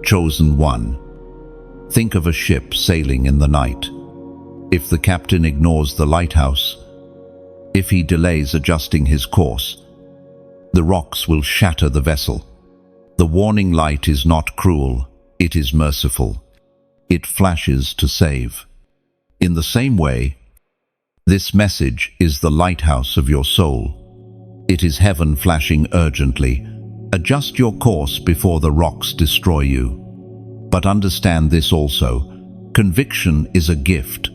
Chosen one. Think of a ship sailing in the night. If the captain ignores the lighthouse, if he delays adjusting his course, the rocks will shatter the vessel. The warning light is not cruel, it is merciful. It flashes to save. In the same way, this message is the lighthouse of your soul. It is heaven flashing urgently. Adjust your course before the rocks destroy you. But understand this also, conviction is a gift.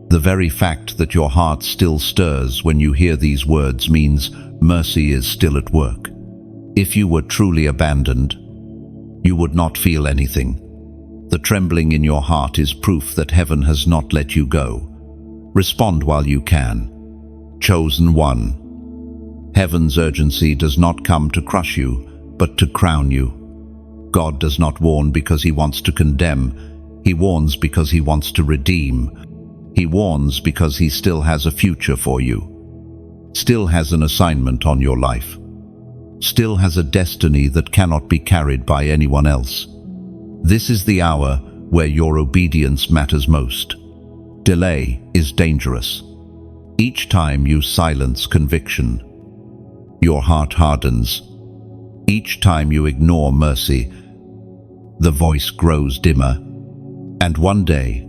The very fact that your heart still stirs when you hear these words means mercy is still at work. If you were truly abandoned, you would not feel anything. The trembling in your heart is proof that heaven has not let you go. Respond while you can. Chosen one. Heaven's urgency does not come to crush you, but to crown you. God does not warn because he wants to condemn. He warns because he wants to redeem. He warns because he still has a future for you. Still has an assignment on your life. Still has a destiny that cannot be carried by anyone else. This is the hour where your obedience matters most. Delay is dangerous. Each time you silence conviction, your heart hardens. Each time you ignore mercy, the voice grows dimmer. And one day,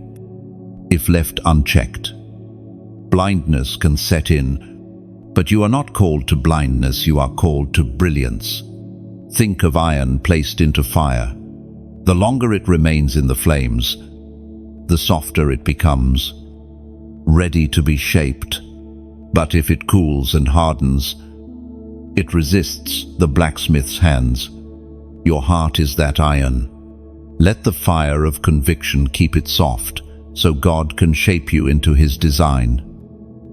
if left unchecked, blindness can set in. But you are not called to blindness, you are called to brilliance. Think of iron placed into fire. The longer it remains in the flames, the softer it becomes, ready to be shaped. But if it cools and hardens, it resists the blacksmith's hands. Your heart is that iron. Let the fire of conviction keep it soft, so God can shape you into his design.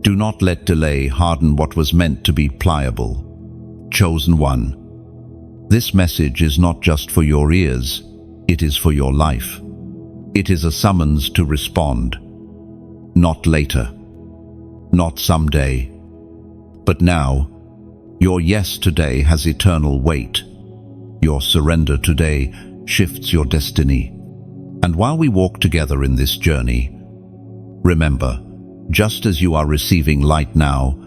Do not let delay harden what was meant to be pliable. Chosen one. This message is not just for your ears, it is for your life. It is a summons to respond. Not later, not someday, but now. Your yes today has eternal weight. Your surrender today shifts your destiny. And while we walk together in this journey, remember, just as you are receiving light now,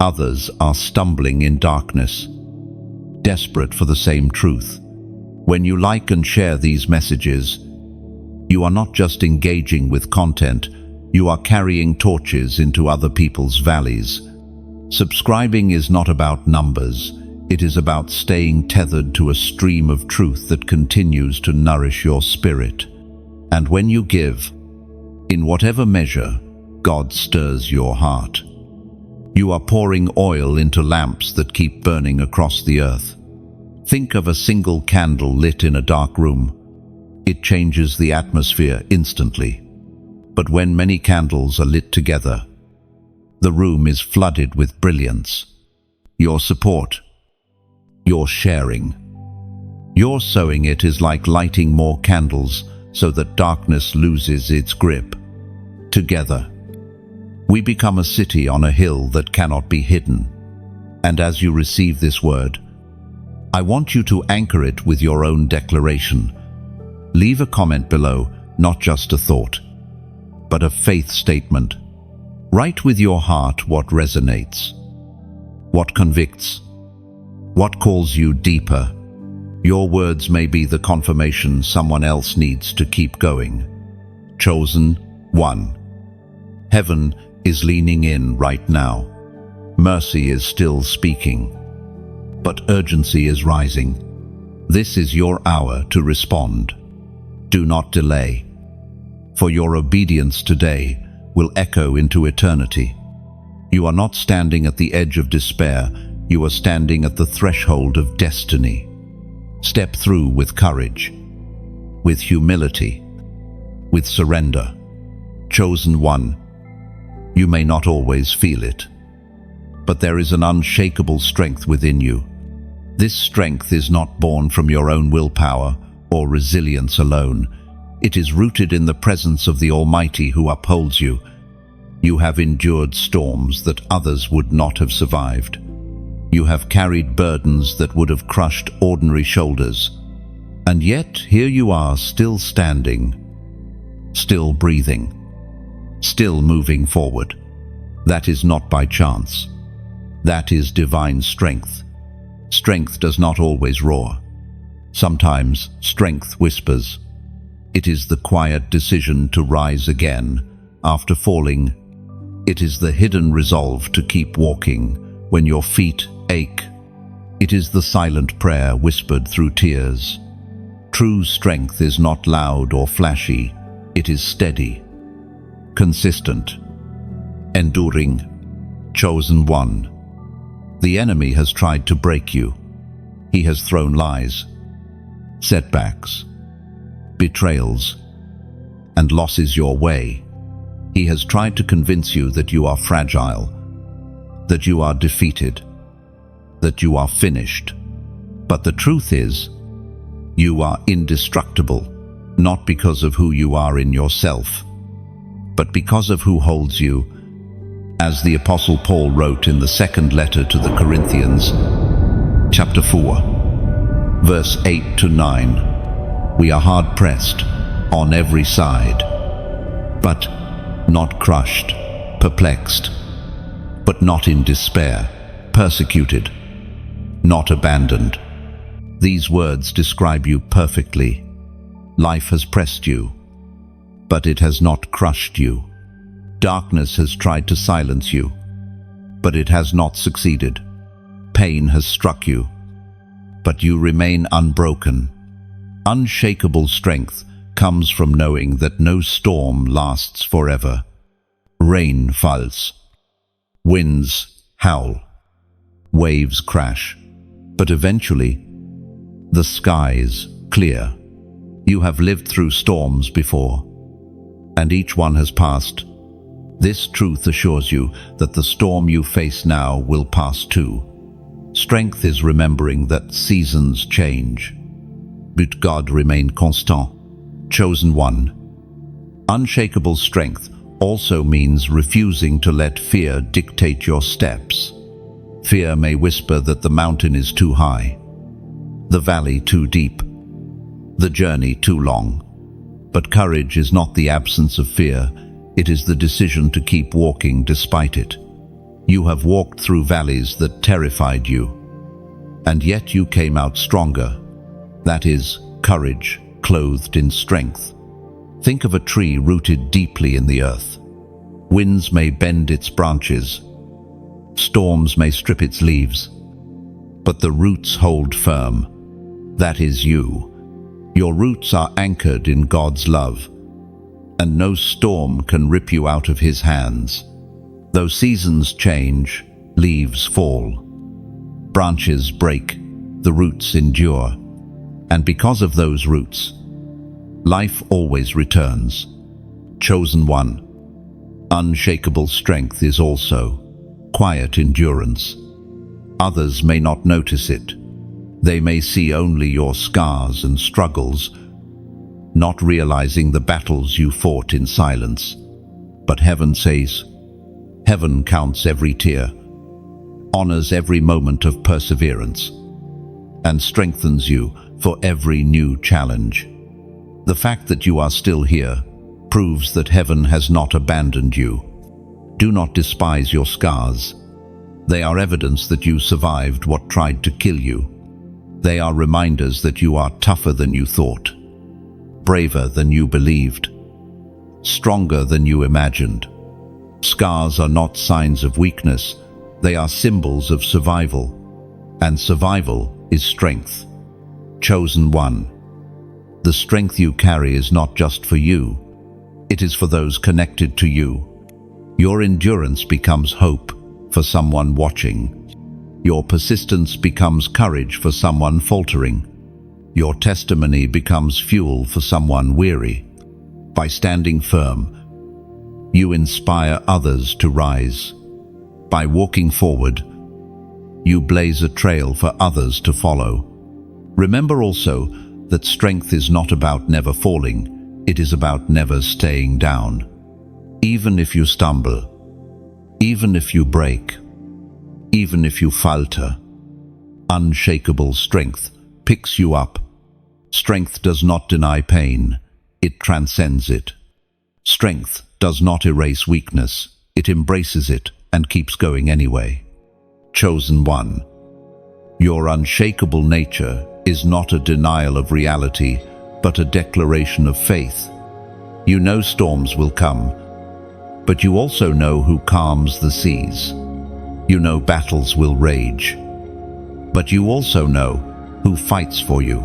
others are stumbling in darkness, desperate for the same truth. When you like and share these messages, you are not just engaging with content, you are carrying torches into other people's valleys. Subscribing is not about numbers, it is about staying tethered to a stream of truth that continues to nourish your spirit. And when you give, in whatever measure, God stirs your heart. You are pouring oil into lamps that keep burning across the earth. Think of a single candle lit in a dark room. It changes the atmosphere instantly. But when many candles are lit together, the room is flooded with brilliance. Your support, your sharing, your sowing it is like lighting more candles so that darkness loses its grip. Together, we become a city on a hill that cannot be hidden. And as you receive this word, I want you to anchor it with your own declaration. Leave a comment below, not just a thought, but a faith statement. Write with your heart what resonates, what convicts, what calls you deeper. Your words may be the confirmation someone else needs to keep going. Chosen one. Heaven is leaning in right now. Mercy is still speaking, but urgency is rising. This is your hour to respond. Do not delay, for your obedience today will echo into eternity. You are not standing at the edge of despair, you are standing at the threshold of destiny. Step through with courage, with humility, with surrender. Chosen one. You may not always feel it, but there is an unshakable strength within you. This strength is not born from your own willpower or resilience alone. It is rooted in the presence of the Almighty who upholds you. You have endured storms that others would not have survived. You have carried burdens that would have crushed ordinary shoulders. And yet, here you are, still standing, still breathing, still moving forward. That is not by chance. That is divine strength. Strength does not always roar. Sometimes strength whispers. It is the quiet decision to rise again after falling. It is the hidden resolve to keep walking when your feet ache. It is the silent prayer whispered through tears. True strength is not loud or flashy. It is steady, consistent, enduring, chosen one. The enemy has tried to break you. He has thrown lies, setbacks, betrayals, and losses your way. He has tried to convince you that you are fragile, that you are defeated, that you are finished. But the truth is, you are indestructible, not because of who you are in yourself, but because of who holds you. As the Apostle Paul wrote in the second letter to the Corinthians, chapter 4, verse 8 to 9, we are hard pressed on every side, but not crushed, perplexed, but not in despair, persecuted, not abandoned. These words describe you perfectly. Life has pressed you, but it has not crushed you. Darkness has tried to silence you, but it has not succeeded. Pain has struck you, but you remain unbroken. Unshakable strength comes from knowing that no storm lasts forever. Rain falls, winds howl, waves crash, but eventually the skies clear. You have lived through storms before, and each one has passed. This truth assures you that the storm you face now will pass too. Strength is remembering that seasons change, but God remains constant, chosen one. Unshakable strength also means refusing to let fear dictate your steps. Fear may whisper that the mountain is too high, the valley too deep, the journey too long. But courage is not the absence of fear, it is the decision to keep walking despite it. You have walked through valleys that terrified you, and yet you came out stronger. That is courage clothed in strength. Think of a tree rooted deeply in the earth. Winds may bend its branches, storms may strip its leaves, but the roots hold firm. That is you. Your roots are anchored in God's love, and no storm can rip you out of His hands. Though seasons change, leaves fall, branches break, the roots endure. And because of those roots, life always returns. Chosen one. Unshakable strength is also quiet endurance. Others may not notice it. They may see only your scars and struggles, not realizing the battles you fought in silence. But heaven says, heaven counts every tear, honors every moment of perseverance, and strengthens you for every new challenge. The fact that you are still here proves that heaven has not abandoned you. Do not despise your scars. They are evidence that you survived what tried to kill you. They are reminders that you are tougher than you thought, braver than you believed, stronger than you imagined. Scars are not signs of weakness, they are symbols of survival, and survival is strength. Chosen one. The strength you carry is not just for you, it is for those connected to you. Your endurance becomes hope for someone watching. Your persistence becomes courage for someone faltering. Your testimony becomes fuel for someone weary. By standing firm, you inspire others to rise. By walking forward, you blaze a trail for others to follow. Remember also that strength is not about never falling, It is about never staying down. Even if you stumble, even if you break, even if you falter, unshakable strength picks you up. Strength does not deny pain, it transcends it. Strength does not erase weakness, it embraces it and keeps going anyway. Chosen one. Your unshakable nature is not a denial of reality, but a declaration of faith. You know storms will come, but you also know who calms the seas. You know battles will rage, but you also know who fights for you.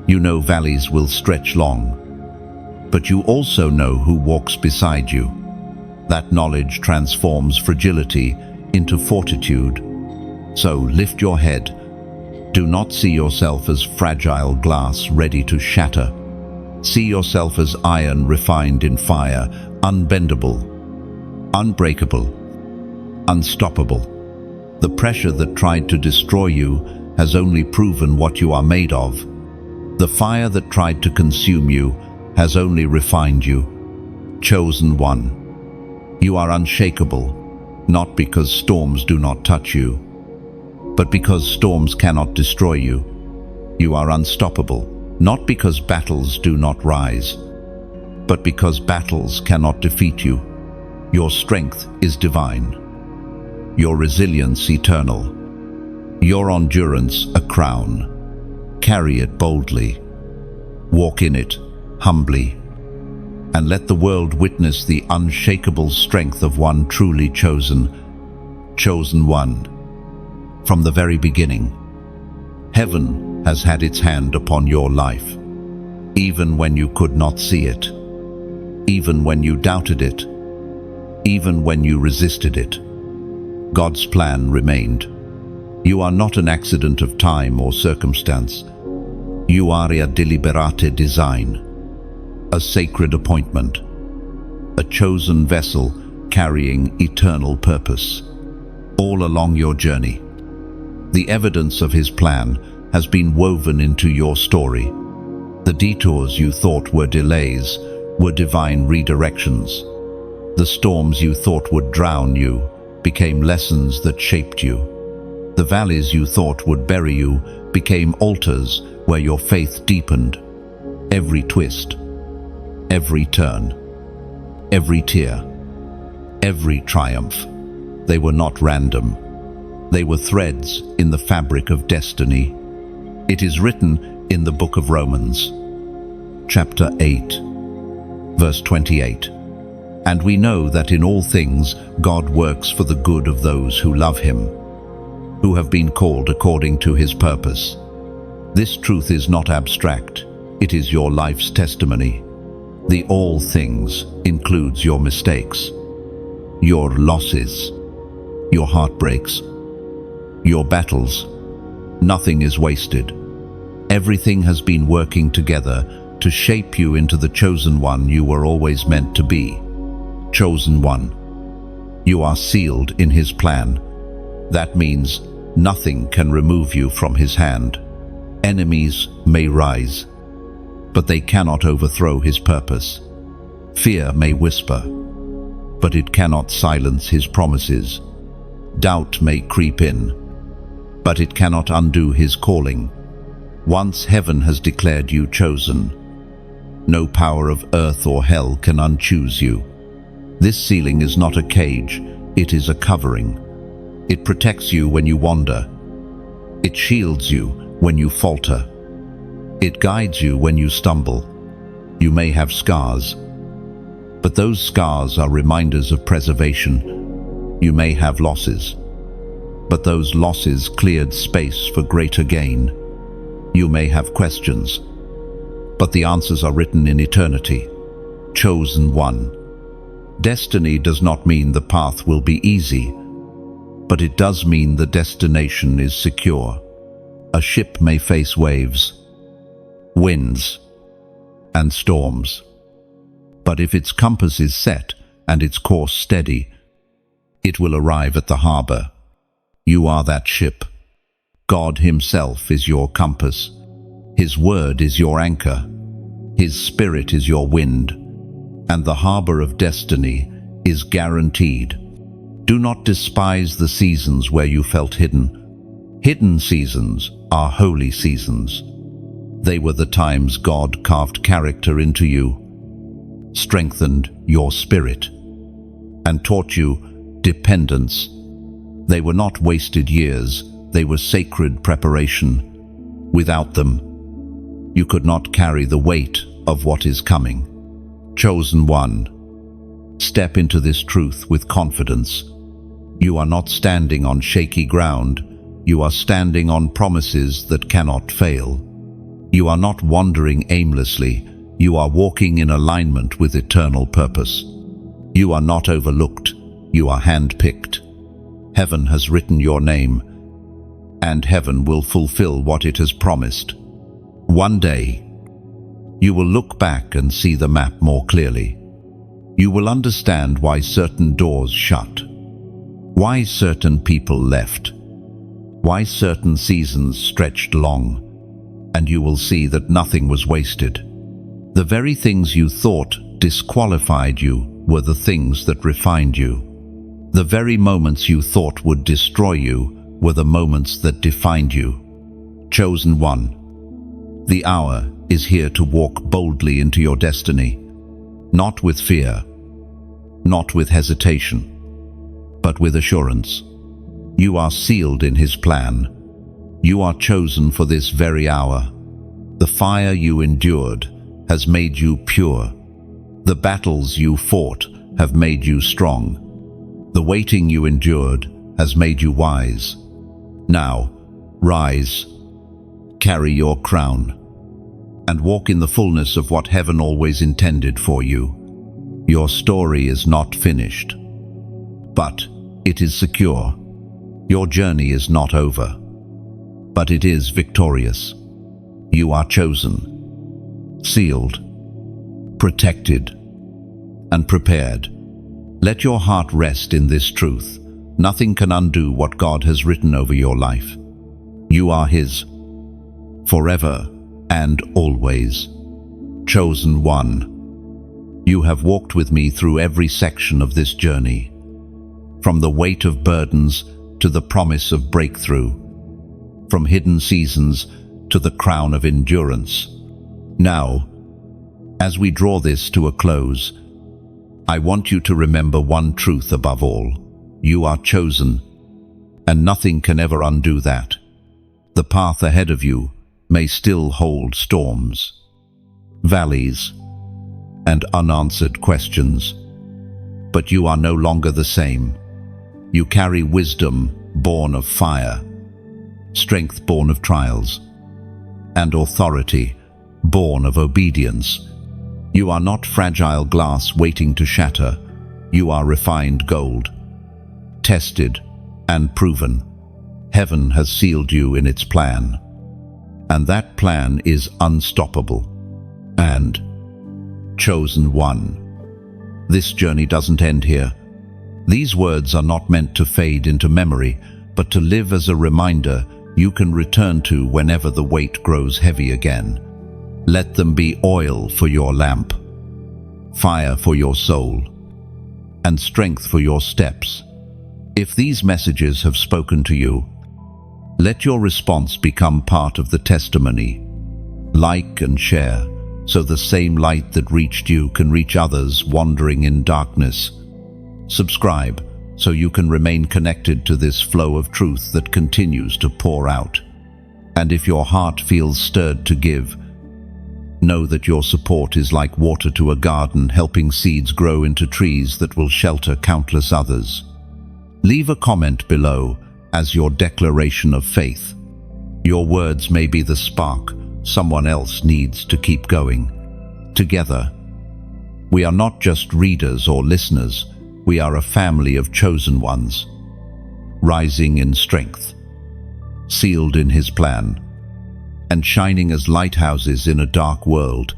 You know valleys will stretch long, but you also know who walks beside you. That knowledge transforms fragility into fortitude. So lift your head. Do not see yourself as fragile glass ready to shatter. See yourself as iron refined in fire, unbendable, unbreakable, unstoppable. The pressure that tried to destroy you has only proven what you are made of. The fire that tried to consume you has only refined you. Chosen one. You are unshakable, not because storms do not touch you, but because storms cannot destroy you. You are unstoppable, not because battles do not rise, but because battles cannot defeat you. Your strength is divine, your resilience eternal, your endurance a crown. Carry it boldly, walk in it humbly, and let the world witness the unshakable strength of one truly chosen one. From the very beginning, heaven has had its hand upon your life, even when you could not see it, even when you doubted it, even when you resisted it. God's plan remained. You are not an accident of time or circumstance. You are a deliberate design, a sacred appointment, a chosen vessel carrying eternal purpose. All along your journey, the evidence of His plan has been woven into your story. The detours you thought were delays were divine redirections. The storms you thought would drown you became lessons that shaped you. The valleys you thought would bury you became altars where your faith deepened. Every twist, every turn, every tear, every triumph, they were not random. They were threads in the fabric of destiny. It is written in the book of Romans, chapter 8, verse 28. And we know that in all things God works for the good of those who love Him, who have been called according to His purpose. This truth is not abstract, it is your life's testimony. The all things includes your mistakes, your losses, your heartbreaks, your battles. Nothing is wasted. Everything has been working together to shape you into the chosen one you were always meant to be. Chosen one. You are sealed in His plan. That means nothing can remove you from His hand. Enemies may rise, but they cannot overthrow His purpose. Fear may whisper, but it cannot silence His promises. Doubt may creep in, but it cannot undo His calling. Once heaven has declared you chosen, no power of earth or hell can unchoose you. This sealing is not a cage, it is a covering. It protects you when you wander. It shields you when you falter. It guides you when you stumble. You may have scars, but those scars are reminders of preservation. You may have losses, but those losses cleared space for greater gain. You may have questions, but the answers are written in eternity. Chosen one. Destiny does not mean the path will be easy, but it does mean the destination is secure. A ship may face waves, winds, and storms, but if its compass is set and its course steady, it will arrive at the harbor. You are that ship. God Himself is your compass. His word is your anchor. His spirit is your wind, and the harbor of destiny is guaranteed. Do not despise the seasons where you felt hidden. Hidden seasons are holy seasons. They were the times God carved character into you, strengthened your spirit, and taught you dependence. They were not wasted years, they were sacred preparation. Without them, you could not carry the weight of what is coming. Chosen one, step into this truth with confidence. You are not standing on shaky ground, you are standing on promises that cannot fail. You are not wandering aimlessly, you are walking in alignment with eternal purpose. You are not overlooked, you are handpicked. Heaven has written your name, and heaven will fulfill what it has promised. One day, you will look back and see the map more clearly. You will understand why certain doors shut, why certain people left, why certain seasons stretched long, and you will see that nothing was wasted. The very things you thought disqualified you were the things that refined you. The very moments you thought would destroy you were the moments that defined you. Chosen one, the hour is here to walk boldly into your destiny, not with fear, not with hesitation, but with assurance. You are sealed in His plan. You are chosen for this very hour. The fire you endured has made you pure. The battles you fought have made you strong. The waiting you endured has made you wise. Now, rise, carry your crown, and walk in the fullness of what heaven always intended for you. Your story is not finished, but it is secure. Your journey is not over, but it is victorious. You are chosen, sealed, protected, and prepared. Let your heart rest in this truth. Nothing can undo what God has written over your life. You are His, forever and always. Chosen one, you have walked with me through every section of this journey, from the weight of burdens to the promise of breakthrough, from hidden seasons to the crown of endurance. Now, as we draw this to a close, I want you to remember one truth above all. You are chosen, and nothing can ever undo that. The path ahead of you may still hold storms, valleys, and unanswered questions, but you are no longer the same. You carry wisdom born of fire, strength born of trials, and authority born of obedience. You are not fragile glass waiting to shatter. You are refined gold, tested and proven. Heaven has sealed you in its plan, and that plan is unstoppable. And chosen one, this journey doesn't end here. These words are not meant to fade into memory, but to live as a reminder you can return to whenever the weight grows heavy again. Let them be oil for your lamp, fire for your soul, and strength for your steps. If these messages have spoken to you, let your response become part of the testimony. Like and share, so the same light that reached you can reach others wandering in darkness. Subscribe, so you can remain connected to this flow of truth that continues to pour out. And if your heart feels stirred to give, know that your support is like water to a garden, helping seeds grow into trees that will shelter countless others. Leave a comment below as your declaration of faith. Your words may be the spark someone else needs to keep going. Together, we are not just readers or listeners, we are a family of chosen ones, rising in strength, sealed in His plan, and shining as lighthouses in a dark world.